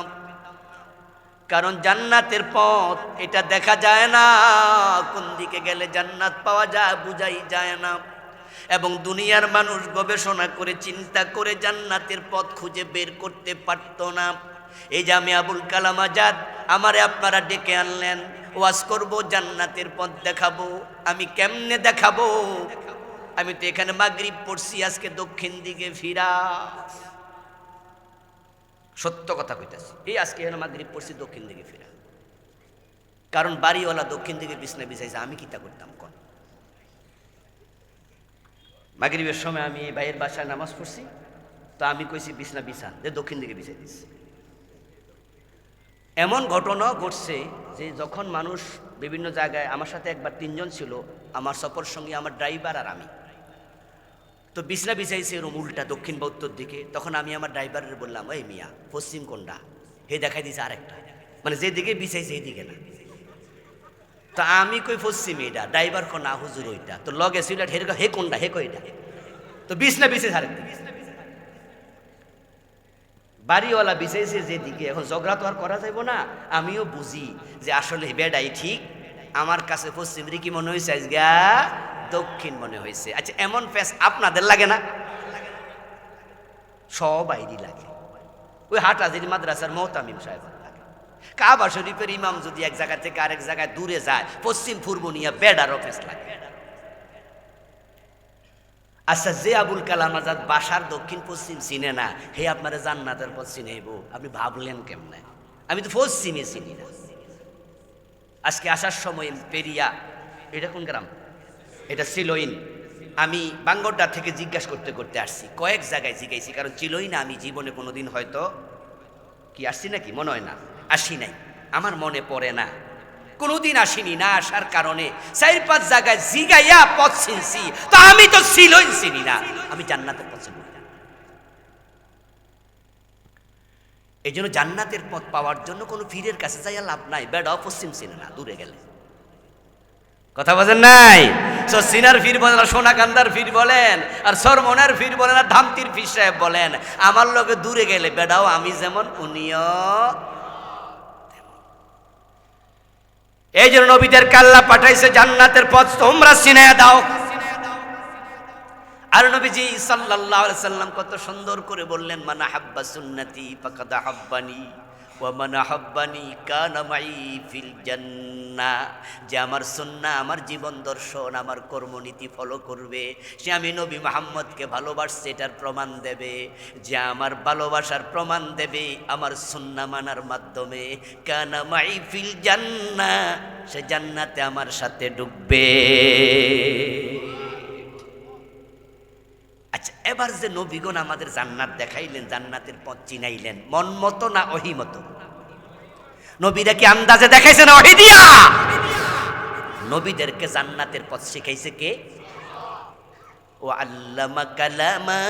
কারণ জান্নাতের পথ এটা দেখা যায় না, কোন দিকে গেলে জান্নাত পাওয়া যায় বুঝাই যায় না। এবং দুনিয়ার মানুষ গবেষণা করে চিন্তা করে জান্নাতের পথ খুঁজে বের করতে পারত না। এই যে আমি আবুল কালাম আজাদ, আমারে আপনারা ডেকে আনলেন, ওয়াজ করব, জান্নাতের পথ দেখাবো। আমি কেমনে দেখাবো? আমি তো এখানে মাগরিব পড়ছি, আজকে দক্ষিণ দিকে ফিরা। সত্য কথা কইতাছি, এই আজকে এখানে মাগরিব পড়ছি, দক্ষিণ দিকে ফিরা। কারণ বাড়িওয়ালা দক্ষিণ দিকে বিছনা বিছাইছে, আমি কিতা করতাম কোন? মাগরিবের সময় আমি এই ভাইয়ের বাসায় নামাজ পড়ছি, তো আমি কইছি বিছনা বিছান, যে দক্ষিণ দিকে বিছাই দিচ্ছি। এমন ঘটনা ঘটছে যে যখন মানুষ বিভিন্ন জায়গায়, আমার সাথে একবার 3 জন ছিল, আমার সফর সঙ্গী, আমার ড্রাইভার আর আমি। তো বিছনা বিছাইছে এরকম উল্টা, দক্ষিণ বা উত্তর দিকে। তখন আমি আমার ড্রাইভারের বললাম, ওই মিয়া পশ্চিম কোনটা? হে দেখাই দিছে আরেকটা, মানে যেদিকে বিছাইছে এইদিকে না। তো আমি কই পশ্চিম এটা, ড্রাইভার কো না হুজুর ওইটা। তো লগে ছিল হে কোনটা, হে কইটা। তো বিছনা বিছাইছে আরেকটা, বাড়িওয়ালা বিছাইছে যেদিকে। এখন ঝগড়া তো আর করা যাইব না। আমিও বুঝি যে আসলে বেডাই ঠিক, আমার কাছে পশ্চিম কি মনে হয়েছে, আজগা দক্ষিণ মনে হয়েছে। আচ্ছা, এমন ফেস আপনাদের লাগে না? সবাইরই লাগে। ওই হাটহাজারী মাদ্রাসার মোহতামিম সাহেব লাগে। কাবা শরীফের ইমাম যদি এক জায়গা থেকে আরেক জায়গায় দূরে যায়, পশ্চিম পূর্ব নিয়ে বেডারও ফেস লাগে। আচ্ছা, যে আবুল কালাম আজাদ বাসার দক্ষিণ পশ্চিম চিনে না, হে আপনারা জান্নাতের পথ চিনেইব, আপনি ভাবলেন কেমনে? আমি তো পশ্চিমে চিনি না। আজকে আসার সময় পেরিয়া, এটা কোন গ্রাম? এটা সিলোইন। আমি বাঙ্গরডা থেকে জিজ্ঞাসা করতে করতে আসছি, কয়েক জায়গায় জিজ্ঞাসি, কারণ ছিলই না। আমি জীবনে কোনোদিন হয়তো কি আসছি নাকি মনে হয় না, আসি নাই, আমার মনে পড়ে না, কোনোদিন আসিনি। না আসার কারণে 4-5 জায়গায় জিগাইয়া পথ চিনছি। তো আমি তো ছিলই চিনি না, আমি জান্নাতের পথ চিনি না। এই জন্য জান্নাতের পথ পাওয়ার জন্য কোনো ফিরের কাছে যাইয়া লাভ নাই। বেড়াও পশ্চিম চিনে না, দূরে গেলে। কথা বলেন নাই? সিনার ফির বলেন, আর সোনাকান্দার ফির বলেন, আর সরমনের ফির বলেন, আর ধামতির ফির সাহেব বলেন, আমার লোকে দূরে গেলে বেড়াও আমি যেমন উনিও। এই জন্য নবীদের কাল্লা পাঠাইছে, জান্নাতের পথ তোমরা চিনাইয়া দাও। আর নবীজি সাল্লাল্লাহু আলাইহি সাল্লাম কত সুন্দর করে বললেন, মান আহাব্বা সুন্নতি ফাকাদ আহাব্বানি ওয়া মান আহাব্বানি কানা মাই ফিল জান্নাহ। যে আমার সুন্নাহ, আমার জীবন দর্শন, আমার কর্মনীতি ফলো করবে, সে আমি নবী মুহাম্মদকে ভালোবাসছে এটার প্রমাণ দেবে। যে আমার ভালোবাসার প্রমাণ দেবে আমার সুন্নাহ মানার মাধ্যমে, কানা মাই ফিল জান্নাহ, সে জান্নাতে আমার সাথে ঢুকবে। আচ্ছা, এবার যে নবীগণ আমাদের জান্নাত দেখাইলেন, জান্নাতের পথ চিনাইলেন, মন মতো না ওহী মতো? নবীরা কি আন্দাজে দেখাইছে না ওহী দিয়া? নবীদেরকে জান্নাতের পথ শিখাইছে কে? ও আল্লামাকা মা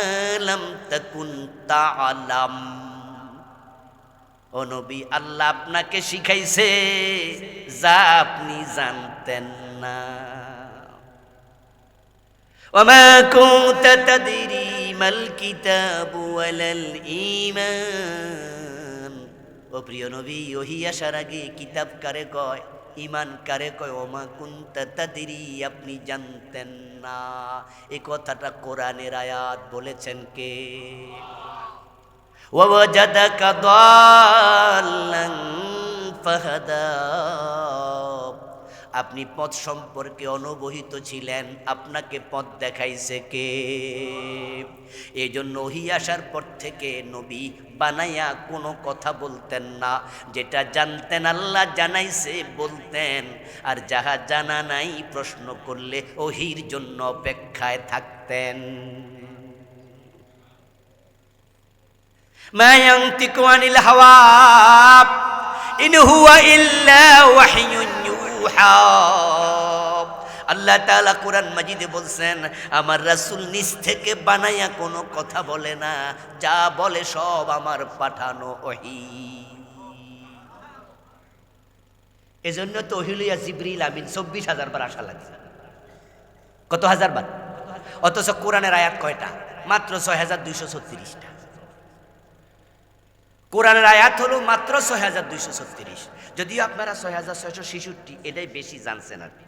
লাম তাকুন তাআলাম। ও নবী, আল্লাহ আপনাকে শিখাইছে যা আপনি জানতেন না। وما كنت تدري ما الكتاب ولا الإيمان। ও প্রিয় নবী, ওহী আসার আগে কিতাব কারে কয়, ঈমান কারে কয়? ওমা কুনতা তাদরি, আপনি জানতেন না। এই কথাটা কোরআনের আয়াত বলেছেন কে? ওয়াজাদাকা দাল্লান ফাহাদা। আপনি পথ সম্পর্কে অনবহিত ছিলেন, আপনাকে পথ দেখাইছে কে? এই জন্য ওহী আসার পর থেকে নবী বানাইয়া কোনো কথা বলতেন না। যেটা জানতেন আল্লাহ জানাইছে বলতেন, আর যাহা জানা নাই প্রশ্ন করলে ওহীর জন্য অপেক্ষায় থাকতেন। মা ইয়ানতিকু আনিল হাওয়া ইন হুয়া ইল্লা ওয়াহয়ুন ইউহা। আল্লাহ তাআলা কোরআন মাজিদে বলছেন, আমার রাসূল নিজ থেকে বানাইয়া কোনো কথা বলে না, যা বলে সব আমার পাঠানো ওহী। এজন্য তো ওহী লইয়া জিবরিল আমিন 24,000 বার আসা লাগে। কত হাজার বার? অথচ কোরআনের আয়াত কয়টা? মাত্র ৬,২৩৬টা। কোরআনের আয়াত হলো মাত্র ৬,২৩৬, যদিও আপনারা ৬,৬৬৬ এটাই বেশি জানছেন আর কি।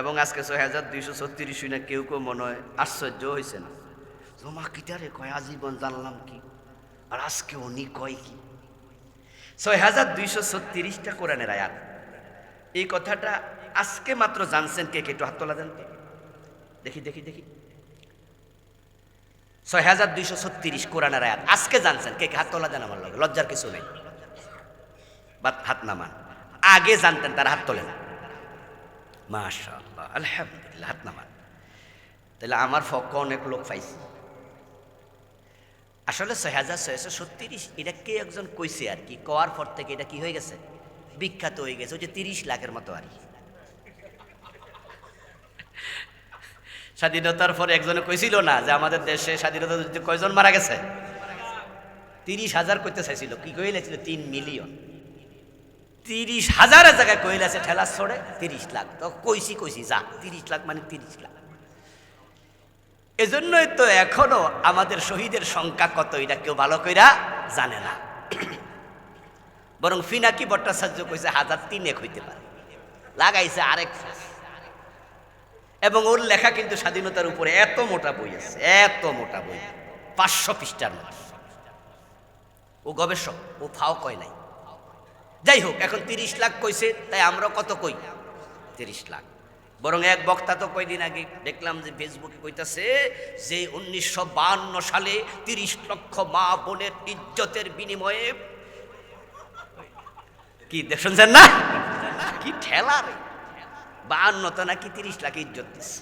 এবং আজকে ৬,২৩৬ শুনে কেউ কেউ মনে হয় আশ্চর্য হয়েছে না, জমা কিটারে কয়, আজীবন জানলাম কি, আর আজকে উনি কয় কি। ৬,২৩৬টা কোরআনের আয়াত, এই কথাটা আজকে মাত্র জানছেন কে কে? একটু হাত তোলা দেন তো, দেখি দেখি দেখি। ৬,২৩৬ কোরআনের আয়াত আজকে জানছেন কে কে? হাত তোলা দেন আমার লগে, লজ্জার কিছু নেই, বা হাত নামান। আগে জানতেন তারা হাত তোলেন, মাশাআল্লাহ আলহামদুলিল্লাহ, হাত নামান। তাহলে আমার ফক অনেক লোক পাইছি। আসলে ৬,৬৩৬ এটা কে একজন কইছে আর কি, কওয়ার পর থেকে এটা কি হয়ে গেছে, বিখ্যাত হয়ে গেছে। ওই যে ৩০ লাখের মতো আর কি। স্বাধীনতার পরে একজনে কইছিল না যে আমাদের দেশে স্বাধীনতা যুদ্ধে কয়জন মারা গেছে? ৩০,০০০ করতে চাইছিল, কি কইলেছিল ৩ মিলিয়ন। ৩০,০০০ জায়গায় কইলে আছে ঠেলা ছড়ে ৩০ লাখ। তো কইছি যা ৩০ লাখ মানে ৩০ লাখ। এজন্যই তো এখনো আমাদের শহীদের সংখ্যা কত এটা কেউ ভালো কইরা জানে না। বরং ফিনাকি ভট্টাচার্য কইছে ১,০০৩ হইতে পারে, লাগাইছে আরেক। এবং ওর লেখা কিন্তু স্বাধীনতার উপরে এত মোটা বই আছে, এত মোটা বই, ৫০০ পৃষ্ঠার মতো। ও গবেষক, ও ফাও কয় নাই। যাই হোক, এখন ৩০ লাখ কইছে, তাই আমরা কত কই? ৩০ লাখ। বরং এক বক্তা তো কয়দিন আগে দেখলাম যে ফেসবুকে কইতাছে যে ১৯৫২ সালে ৩০ লক্ষ মা বোনের ইজ্জতের বিনিময়ে, কি শুনছেন না, কি ঠেলা রে, ৫২ তো নাকি ৩০ লাখ ইজ্জত দিচ্ছে।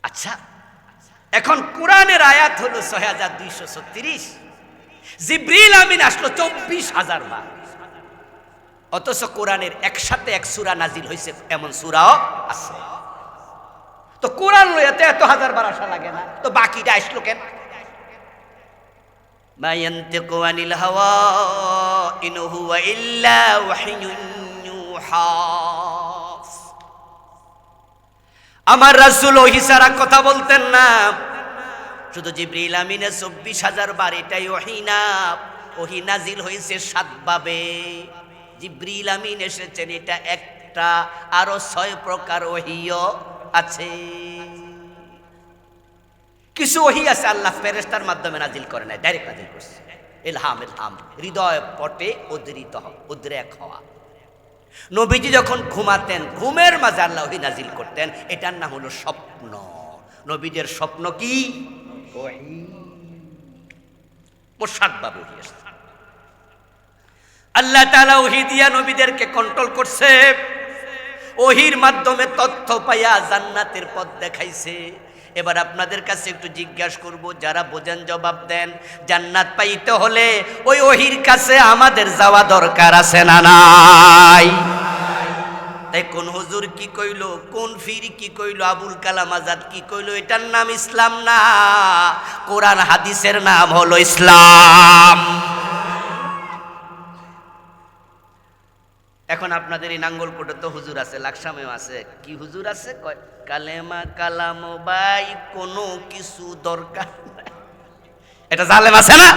আচ্ছা, এখন কোরআনের আয়াত হলো ৬,২৩৬, জিবরিল আমিন আসলো ২৪,০০০ বার। অথচ কোরআনের একসাথে এক সূরা নাজিল হয়েছে এমন সূরাও আছে। তো কোরআন লইয়াতে এত হাজার বার আসা লাগে না, তো বাকিটা আসলো কেন? মা ইয়ানতিকু আনিল হাওয়া ইন হুয়া ইল্লা ওয়াহয়ুন ইউহা। আমার রাসূল ওহী ছাড়া কথা বলতেন না। শুধু জিবরিল আমিনে ২৪,০০০ বার, এটাই ওহী না। ওহী নাজিল হয়েছে ৭ ভাবে। জিবরিল আমিন এসেছেন এটা একটা, আরো ৬ প্রকার ওহীও আছে। কিছু ওহী আছে আল্লাহ ফেরেশতার মাধ্যমে নাজিল করে নাই, ডাইরেক্ট নাজিল করছে। ইলহাম, হৃদয় পটে উদ্রেক হওয়া। নবীজি যখন ঘুমাতেন, ঘুমের মাঝে আল্লাহ ওহী নাজিল করতেন, এটার নাম হলো স্বপ্ন। নবীদের স্বপ্ন কি? ওহী। মোট ৭ ভাবে ওহী আসছে। আল্লাহ তাআলা ওহী দিয়া নবীদেরকে কন্ট্রোল করছে। ওহীর মাধ্যমে তথ্য পাইয়া জান্নাতের পথ দেখাইছে। এবার আপনাদের কাছে একটু জিজ্ঞাসা করব, যারা বোঝেন জবাব দেন। জান্নাত পাইতে হলে ওই ওহীর কাছে আমাদের যাওয়া দরকার আছে না নাই? তাই কোন হুজুর কি কইলো, কোন ফির কি কইলো, আবুল কালাম আজাদ কি কইলো, এটার নাম ইসলাম না। কোরআন হাদিসের নাম হলো ইসলাম। এখন আপনাদের এই নাঙ্গলকোটে তো হুজুর আছে, লাকসামেও আছে। কি হুজুর আছে? কালেমা কালাম ভাই কোনো কিছু দরকার নাই। এটা জালেম আছে না?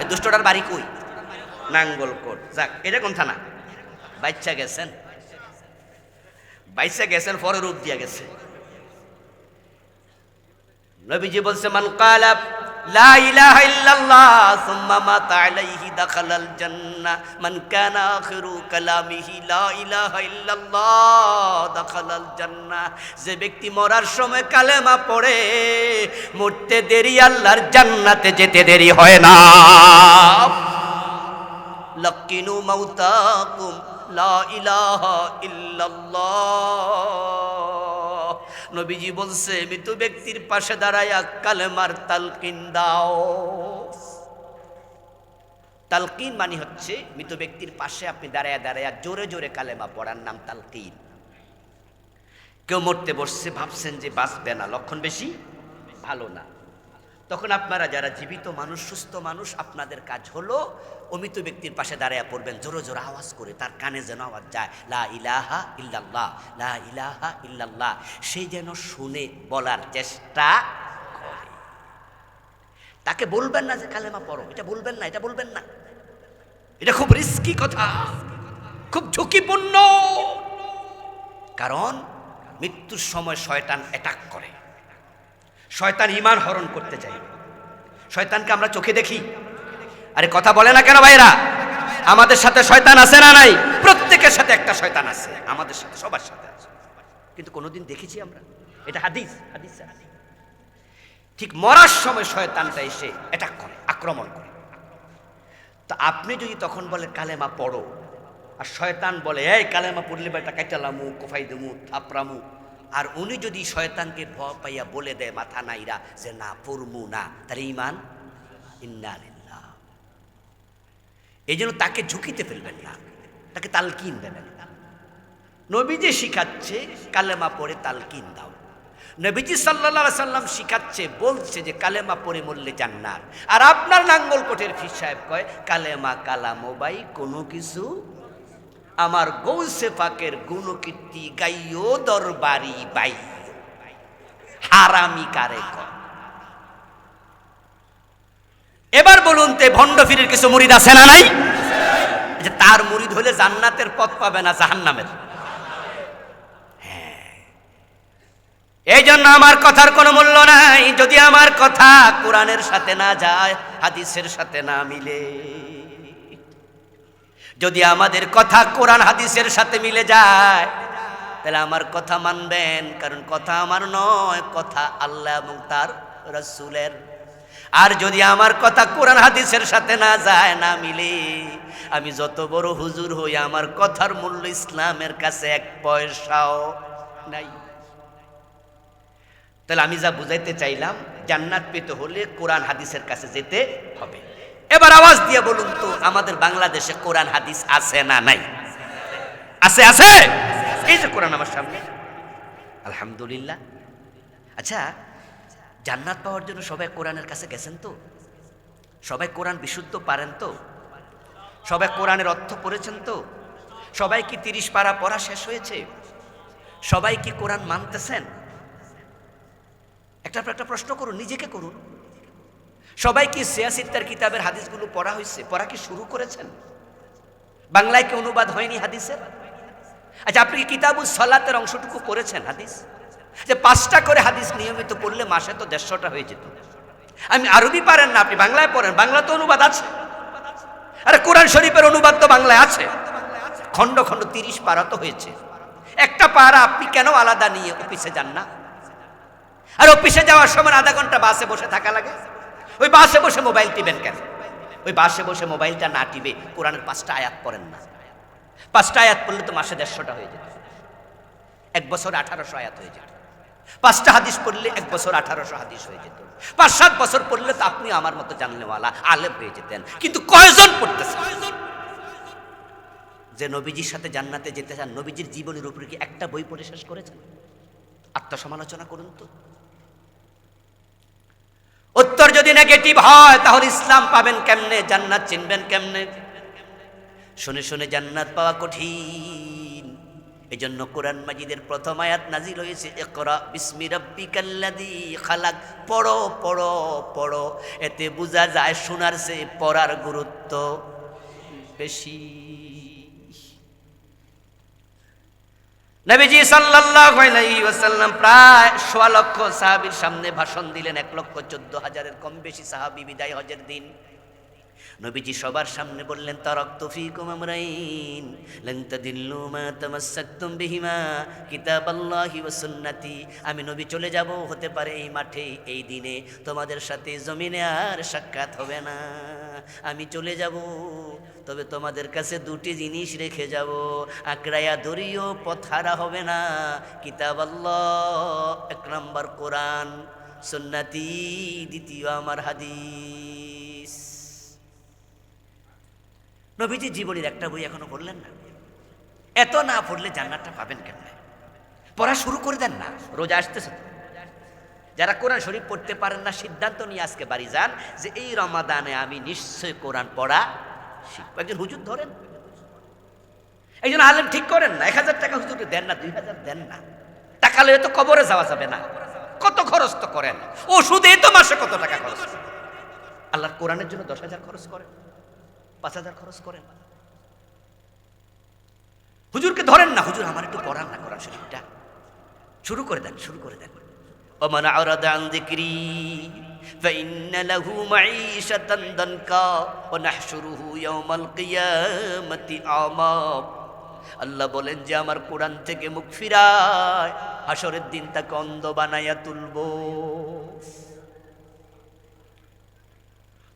এই দুষ্টটার বাড়ি কই? নাঙ্গলকোট। যাক, এটা কোন থানা? বাইচ্চা গেছেন, বাইচ্চা গেছেন, পরে রূপ দিয়া গেছে। নবীজি বলছে, মান কালা লা ইলাহা ইল্লাল্লাহ সুম্মা মাতা আলাইহি দাখালাল জান্নাহ, মান কানা আখিরু কালামিহি লা ইলাহা ইল্লাল্লাহ দাখালাল জান্নাহ। যে ব্যক্তি মরার সময় কালেমা পড়ে, মরতে দেরি আল্লাহর জান্নাতে যেতে দেরি হয় না। লাকিনু মাউতাকুম লা ইলাহা ইল্লাল্লাহ। নবীজি বলছে, মৃত ব্যক্তির পাশে দাঁড়ায়া কালেমার তালকিন দাও। তালকিন মানে হচ্ছে মৃত ব্যক্তির পাশে আপনি দাঁড়ায়া দাঁড়ায়া জোরে জোরে কালেমা পড়ার নাম তালকিন। কেউ মরতে বসছে, ভাবছেন যে বাঁচবে না, লক্ষণ বেশি ভালো না, তখন আপনারা যারা জীবিত মানুষ, সুস্থ মানুষ, আপনাদের কাজ হলো অমৃত ব্যক্তির পাশে দাঁড়ায়া পড়বেন জোরে জোরে আওয়াজ করে, তার কানে যেন আওয়াজ যায়, লা ইলাহা ইল্লাল্লাহ, লা ইলাহা ইল্লাল্লাহ। সে যেন শুনে বলার চেষ্টা করে। তাকে বলবেন না যে কালেমা পড়ো, এটা বলবেন না, এটা বলবেন না। এটা খুব রিস্কি কথা, খুব ঝুঁকিপূর্ণ। কারণ মৃত্যুর সময় শয়তান অ্যাটাক করে, শয়তান ঈমান হরণ করতে চাইবে। শয়তানকে আমরা চোখে দেখি। আরে কথা বলে না কেন ভাইরা? আমাদের সাথে শয়তান আছে না নাই? প্রত্যেকের সাথে একটা শয়তান আছে, আমাদের সাথে, সবার সাথে আছে, কিন্তু কোনোদিন দেখেছি আমরা? এটা হাদিস, হাদিস আছে। ঠিক মরার সময় শয়তানটা এসে অ্যাটাক করে, আক্রমণ করে। তো আপনি যদি তখন বলে কালেমা পড়ো, আর শয়তান বলে এই কালেমা পড়লে বেটা কাইটালামু, কোফাই দেমু, থাপড়ামু, আর উনি যদি শয়তানকে ভয় পাইয়া বলে দেয় মাথা নাইরা যে না পড়মু না, তার ঈমান ইন্না লিল্লাহ। এই জন্য তাকে ঝুঁকিতে ফেলবেন না, তাকে তালকিন দেবেন। নবীজি শিখাচ্ছে কালেমা পড়ে তালকিন দাও। নবীজি সাল্লাল্লাহু আলাইহি সাল্লাম শিখাচ্ছে, বলছে যে কালেমা পড়ে মরলে জান্নাত। আর আপনার নাঙ্গলকোটের ফির সাহেব কয় কালেমা কালামো বাই কোনো কিছু, আমার গৌসে পাকের গুণকীর্তি গাইও দরবারি বাই, হারামি কারে কয়। এবার বলুন তে ভণ্ড ফিরের কিছু মুরিদ আছে না নাই? যে তার মুরিদ হলে জান্নাতের পথ পাবে না জাহান্নামের? এই জন্য আমার কথার কোনো মূল্য নাই যদি আমার কথা কোরআনের সাথে না যায়, হাদিসের সাথে না মিলে। যদি আমাদের কথা কোরআন হাদিসের সাথে মিলে যায় তাহলে আমার কথা মানবেন, কারণ কথা আমার নয়, কথা আল্লাহ এবং তার রাসূলের। আর যদি আমার কথা কোরআন হাদিসের সাথে না যায়, না মিলে, আমি যত বড় হুজুর হই আমার কথার মূল্য ইসলামের কাছে এক পয়সাও নাই। তাহলে আমি যা বুঝাইতে চাইলাম, জান্নাত পেতে হলে কোরআন হাদিসের কাছে যেতে হবে। এবার আওয়াজ দিয়ে বলুন তো আমাদের বাংলাদেশে কোরআন হাদিস আছে না নাই? আছে, আছে। এই যে কোরআন আমার সামনে, আলহামদুলিল্লাহ। আচ্ছা, জান্নাত পাওয়ার জন্য সবাই কোরআনের কাছে গেছেন তো? সবাই কোরআন বিশুদ্ধ পারেন তো? সবাই কোরআনের অর্থ পড়েছেন তো? সবাই কি 30 পারা পড়া শেষ হয়েছে? সবাই কি কোরআন মানতেছেন? একটা প্রশ্ন করুন, নিজেকে করুন। সবাই কি সিয়াসিত্তার কিতাবের হাদিসগুলো পড়া হয়েছে? পড়া কি শুরু করেছেন? বাংলায় কি অনুবাদ হয়নি হাদিসের? আচ্ছা, আপনি কি কিতাবুস সালাতের অংশটুকু পড়েছেন হাদিস? যে 5টা করে হাদিস নিয়মিত পড়লে মাসে তো 150টা হয়ে যেত। আমি আরবি পারেন না, আপনি বাংলায় পড়েন, বাংলা তো অনুবাদ আছে। আরে কোরআন শরীফের অনুবাদ তো বাংলায় আছে, খণ্ড খণ্ড 30 পারা তো হয়েছে। একটা পারা আপনি কেন আলাদা নিয়ে অফিসে যান না? আর অফিসে যাওয়ার সময় আধা ঘন্টা বাসে বসে থাকা লাগে, ওই বাসে বসে মোবাইল টিবেন কেন? ওই বাসে বসে মোবাইলটা না টিবে কোরআনের 5টা আয়াত পড়েন না। 5টা আয়াত পড়লে তো মাসে 150টা হয়ে যেত, 1 বছর 1800 আয়াত হয়ে যেত। 5টা হাদিস পড়লে 1 বছর 1800 হাদিস হয়ে যেত। 5-7 বছর পড়লে তো আপনি আমার মতো জানলেওয়ালা আলেম হয়ে যেতেন। কিন্তু কয়জন পড়তেছে? যে নবীজির সাথে জান্নাতে যেতে চান, নবীজির জীবনের উপরে কি একটা বই পড়ে শেষ করেছেন? আত্মসমালোচনা করুন তো। উত্তর যদি নেগেটিভ হয় তাহলে ইসলাম পাবেন কেমনে, জান্নাত চিনবেন কেমনে? শুনে শুনে জান্নাত পাওয়া কঠিন। এজন্য কোরআন মাজিদের প্রথম আয়াত নাজিল হয়েছে ইকরা বিসমি রাব্বিকাল্লাযী খালাক। পড়ো পড়ো পড়ো। এতে বোঝা যায় শোনার চেয়ে পড়ার গুরুত্ব বেশি। নবীজি সাল্লাল্লাহু আলাইহি ওয়াসাল্লাম প্রায় ১৬ লক্ষ সাহাবীর সামনে ভাষণ দিলেন। ১,১৪,০০০ কম বেশি সাহাবী বিদায় হজের দিন। নবীজি সবার সামনে বললেন তারাকতু ফীকুম আমরাইন লান তাদিল্লু মা তামাসসাকতুম বিহিমা কিতাবাল্লাহি ওয়া সুন্নতি। আমি নবী চলে যাব, হতে পারে এই মাঠে এই দিনে তোমাদের সাথে জমিনে আর সাক্ষাৎ হবে না। আমি চলে যাব, তবে তোমাদের কাছে 2টি জিনিস রেখে যাব। আকড়াইয়া ধরিও পথ হারা হবে না। কিতাবাল্লাহ 1 নম্বর কোরআন, সুন্নতি 2 আমার হাদিস। নবীজি জীবনের একটা বই এখনো পড়লেন না। এত না পড়লে জান্নাতটা পাবেন কেমনে? পড়া শুরু করে দেন না, রোজা আসতেছে, যারা কোরআন শরীফ পড়তে পারেন না সিদ্ধান্ত নিয়ে আজকে বাড়ি যান যে এই রমাদানে আমি নিশ্চয় কোরআন পড়া শিখবো। একজন হুজুর ধরেন, একজন আলেম ঠিক করেন না, 1000 টাকা হুজুরকে দেন না, 2000 দেন না, টাকা লয়ে তো কবরে যাওয়া যাবে না, কত খরচ তো করেন, ওষুধে তো মাসে কত টাকা খরচ, আল্লাহর কোরআনের জন্য 10,000 খরচ করেন, 5,000 খরচ করেন। হুজুরকে ধরেন না, হুজুর আমার একটু পড়ান না কোরআন শরীফটা, শুরু করে দেন, শুরু করে দেন। ومن أعرض عن ذكري فإن له معيشة ضنكا ونحشره يوم القيامة أعمى। আল্লাহ বলেন যে আমার কোরআন থেকে মুখ ফিরায় হাসরের দিন তাকে অন্ধ বানাইয়া তুলবো।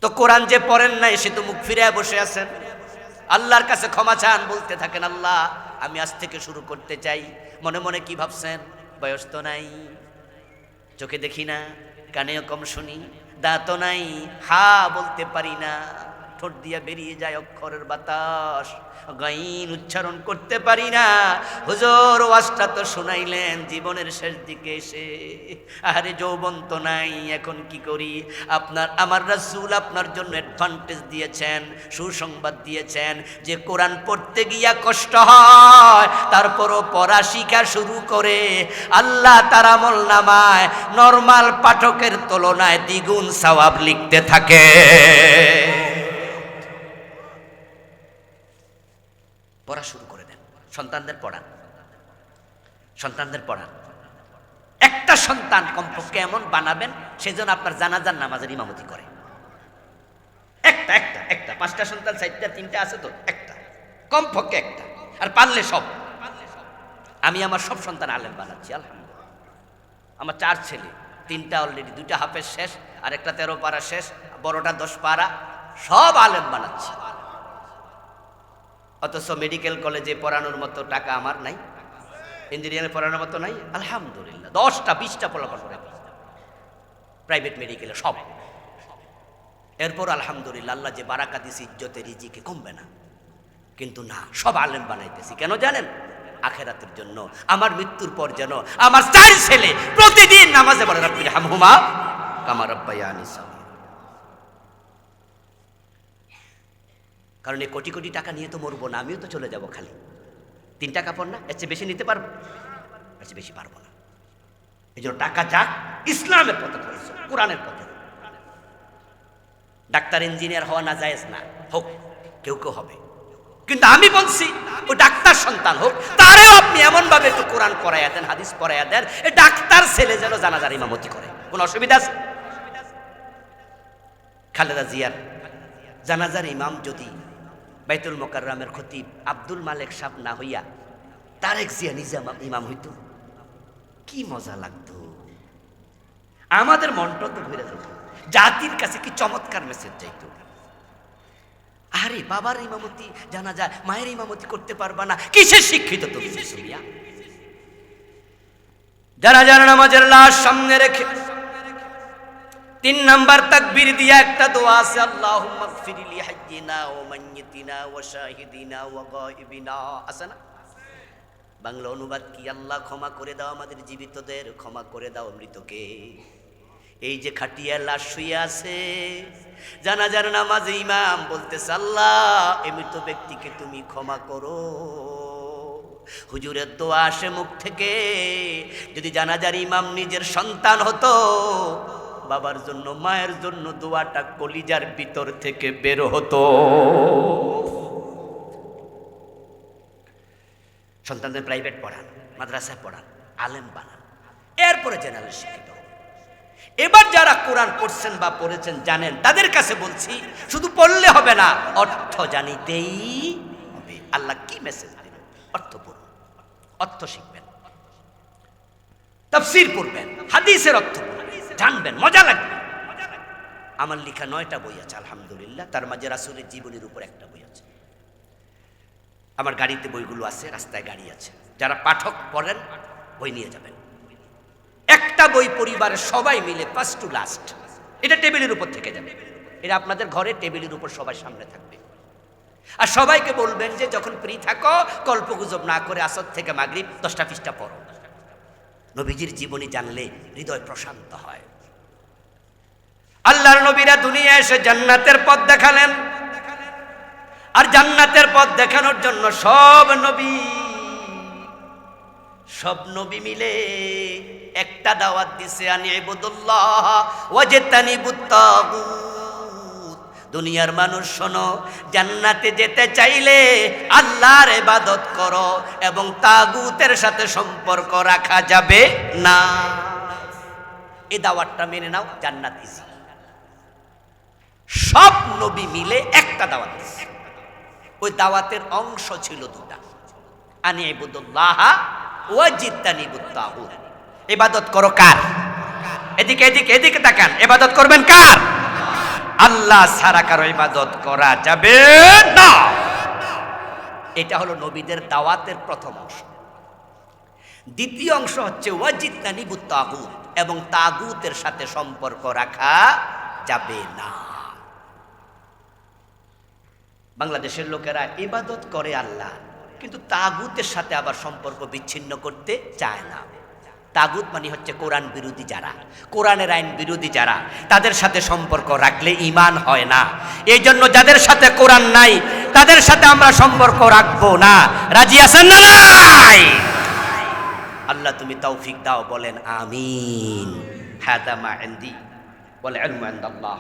তো কোরআন যে পড়েন নাই সে তো মুখ ফিরায় বসে আছেন, আল্লাহর কাছে ক্ষমা চান, বলতে থাকেন আল্লাহ আমি আজ থেকে শুরু করতে চাই। মনে মনে কি ভাবছেন? বয়স তো নাই, চোখে দেখি না, কানেও কম শুনি, দাঁতও নাই, হা বলতে পারি না, ঠোঁট দিয়া বেরিয়ে যায় অক্ষরের বাতাস, গাইন উচ্চারণ করতে পারি না। হুজুর ওয়াজটা তো শুনাইলেন জীবনের শেষ দিকে এসে, আরে যৌবন তো নাই, এখন কি করি? আমার রাসূল আপনার জন্য অ্যাডভান্টেজ দিয়েছেন, সুসংবাদ দিয়েছেন যে কোরআন পড়তে গিয়া কষ্ট হয়, তারপরও পড়া শিখা শুরু করে আল্লাহ তার আমলনামায় নরমাল পাঠকের তুলনায় দ্বিগুণ সওয়াব লিখতে থাকে। পড়া শুরু করে দেন, সন্তানদের পড়ান, সন্তানদের পড়ান। একটা সন্তান কমপক্ষে এমন বানাবেন সেজন্য আপনার জানাজার নামাজের ইমামতি করে। একটা একটা একটা 5টা সন্তান 4টা 3টা আছে তো একটা, কমপক্ষে একটা, আর পারলে সব। আমি আমার সব সন্তান আলেম বানাচ্ছি আলহামদুলিল্লাহ। আমার 4 ছেলে, 3টা অলরেডি, 2টা হাফেজ শেষ, আর একটা 13 পারা শেষ, বড়টা 10 পারা, সব আলেম বানাচ্ছি। অথচ মেডিকেল কলেজে পড়ানোর মতো টাকা আমার নাই, ইঞ্জিনিয়ারিং পড়ানোর মতো নাই, আলহামদুলিল্লাহ 10টা 20টা ফলাফল করে প্রাইভেট মেডিকেলে সব। এরপর আলহামদুলিল্লাহ আল্লাহ যে বারাকা দিয়েছে, ইজ্জতে রিজিকে কমবে না, কিন্তু না, সব আলেম বানাইতেছি। কেন জানেন? আখেরাতের জন্য, আমার মৃত্যুর পর যেন আমার 4 ছেলে প্রতিদিন নামাজে পড়ে রাব্বির হামহুমা কামা রাব্বায়ানি সাগীরা। কারণ এই কোটি কোটি টাকা নিয়ে তো মরবো না, আমিও তো চলে যাব খালি। 3টা কাপড় না, এর চেয়ে বেশি নিতে পারবো? এর চেয়ে বেশি পারবো না। এই জন্য টাকা যাক ইসলামের পথে খরচ, কোরআনের পথে। ডাক্তার ইঞ্জিনিয়ার হওয়া না জায়েজ না, হোক, কেউ কেউ হবে, কিন্তু আমি বলছি ও ডাক্তার সন্তান হোক, তারেও আপনি এমন ভাবে একটু কোরআন পড়াইয়া দেন, হাদিস পড়াইয়া দেন, এই ডাক্তার ছেলে যেন জানাজার ইমামতি করে। কোন অসুবিধা আছে? খালেদা জিয়ার জানাজার ইমাম যদি বাইতুল মোকাররমের খতিব আব্দুল মালেক সাহেব না হইয়া তারেক জিয়া নিজে ইমাম হইত, কি মজা লাগতো। আমাদের মনটা তো ঘুরে যেত, জাতির কাছে কি চমৎকার মেসেজ যাইতো। আরে বাবার ইমামতি জানা যায়, মায়ের ইমামতি করতে পারবা না, কিসের শিক্ষিত তুমি? যারা যারা নামাজের লাশ সামনে রেখে 3 নাম্বার তাকবীর দিয়া একটা দোয়া আছে, আল্লাহুম্মা গফির লি হাইয়িনা ওয়া মাইয়িতিনা ওয়া শাহিদিনা ওয়া গায়িবিনা, আছে না? বাংলা অনুবাদ কি? আল্লাহ ক্ষমা করে দাও আমাদের জীবিতদের, ক্ষমা করে দাও মৃতকে। এই যে খাটিয়া লাশ শুয়ে আছে, জানাজার নামাজে ইমাম বলতেছে আল্লাহ এই মৃত ব্যক্তিকে তুমি ক্ষমা করো। হুজুরের দোয়া আসে মুখ থেকে। যদি জানাজার ইমাম নিজের সন্তান হতো, বাবার জন্য মায়ের জন্য দোয়াটা কলিজার ভিতর থেকে বের হতো। সন্তানদের প্রাইভেট পড়ান, মাদ্রাসায় পড়ান, আলেম বানান, এরপরে জেনারেল শিক্ষিত। এবার যারা কোরআন পড়ছেন বা পড়েছেন জানেন, তাদের কাছে বলছি শুধু পড়লে হবে না, অর্থ জানিতেই হবে। আল্লাহ কি মেসেজ দিল? অর্থ পড়ুন, অর্থ শিখবেন, তাফসীর পড়বেন, হাদিসের অর্থ জানবেন, মজা লাগবে। আমার লেখা 9টা বই আছে আলহামদুলিল্লাহ, তার মাঝে রাসূলের জীবনীর উপর একটা বই আছে। আমার গাড়িতে বইগুলো আছে, রাস্তায় গাড়ি আছে, যারা পাঠক পড়েন বই নিয়ে যাবেন। একটা বই পরিবারের সবাই মিলে ফার্স্ট টু লাস্ট, এটা টেবিলের উপর থেকে যাবে। এটা আপনাদের ঘরে টেবিলের উপর সবাই সামনে থাকবে। আর সবাইকে বলবেন যে যখন ফ্রি থাকো গল্পগুজব না করে আসর থেকে মাগরিব 10টা পৃষ্ঠা পড়ো। নবীজির জীবনী জানলে হৃদয় প্রশান্ত হয়। আল্লাহর নবীরা দুনিয়ায় এসে জান্নাতের পথ দেখালেন, আর জান্নাতের পথ দেখানোর জন্য সব নবী মিলে একটা দাওয়াত দিছে, আনি ইবুদুল্লাহ ওয়াজতানিবুত তাগুত। দুনিয়ার মানুষ শোনো, জান্নাতে যেতে চাইলে আল্লাহর ইবাদত করো এবং তাগুতের সাথে সম্পর্ক রাখা যাবে না। এই দাওয়াতটা মেনে নাও, জান্নাত ইজি। সব নবী মিলে একটা দাওয়াত দিছে। ওই দাওয়াতের অংশ ছিল দুটা, আনি ইবুদুল্লাহ ওয়াজতানিবুত তাগুত। ইবাদত করো কার? এদিকে এদিকে এদিকে তাকান। ইবাদত করবেন কার? আল্লাহ ছাড়া কারো ইবাদত করা যাবে না। এটা হলো নবীদের দাওয়াতের প্রথম অংশ। দ্বিতীয় অংশ হচ্ছে ওয়াজতানিবুত তাগুত, এবং তাগুতের সাথে সম্পর্ক রাখা যাবে না। বাংলাদেশের লোকেরা ইবাদত করে আল্লাহ, কিন্তু তাগুতের সাথে আবার সম্পর্ক বিচ্ছিন্ন করতে চায় না। তাগুত মানে হচ্ছে কোরআন বিরোধী যারা, কোরআনের আইন বিরোধী যারা, তাদের সাথে সম্পর্ক রাখলে ঈমান হয় না। এই জন্য যাদের সাথে কোরআন নাই তাদের সাথে আমরা সম্পর্ক রাখবো না। রাজি আছেন না নাই? আল্লাহ তুমি তৌফিক দাও, বলেন আমিন। হাদা মা ইনদি ওয়াল ইলমু ইনদাল্লাহ।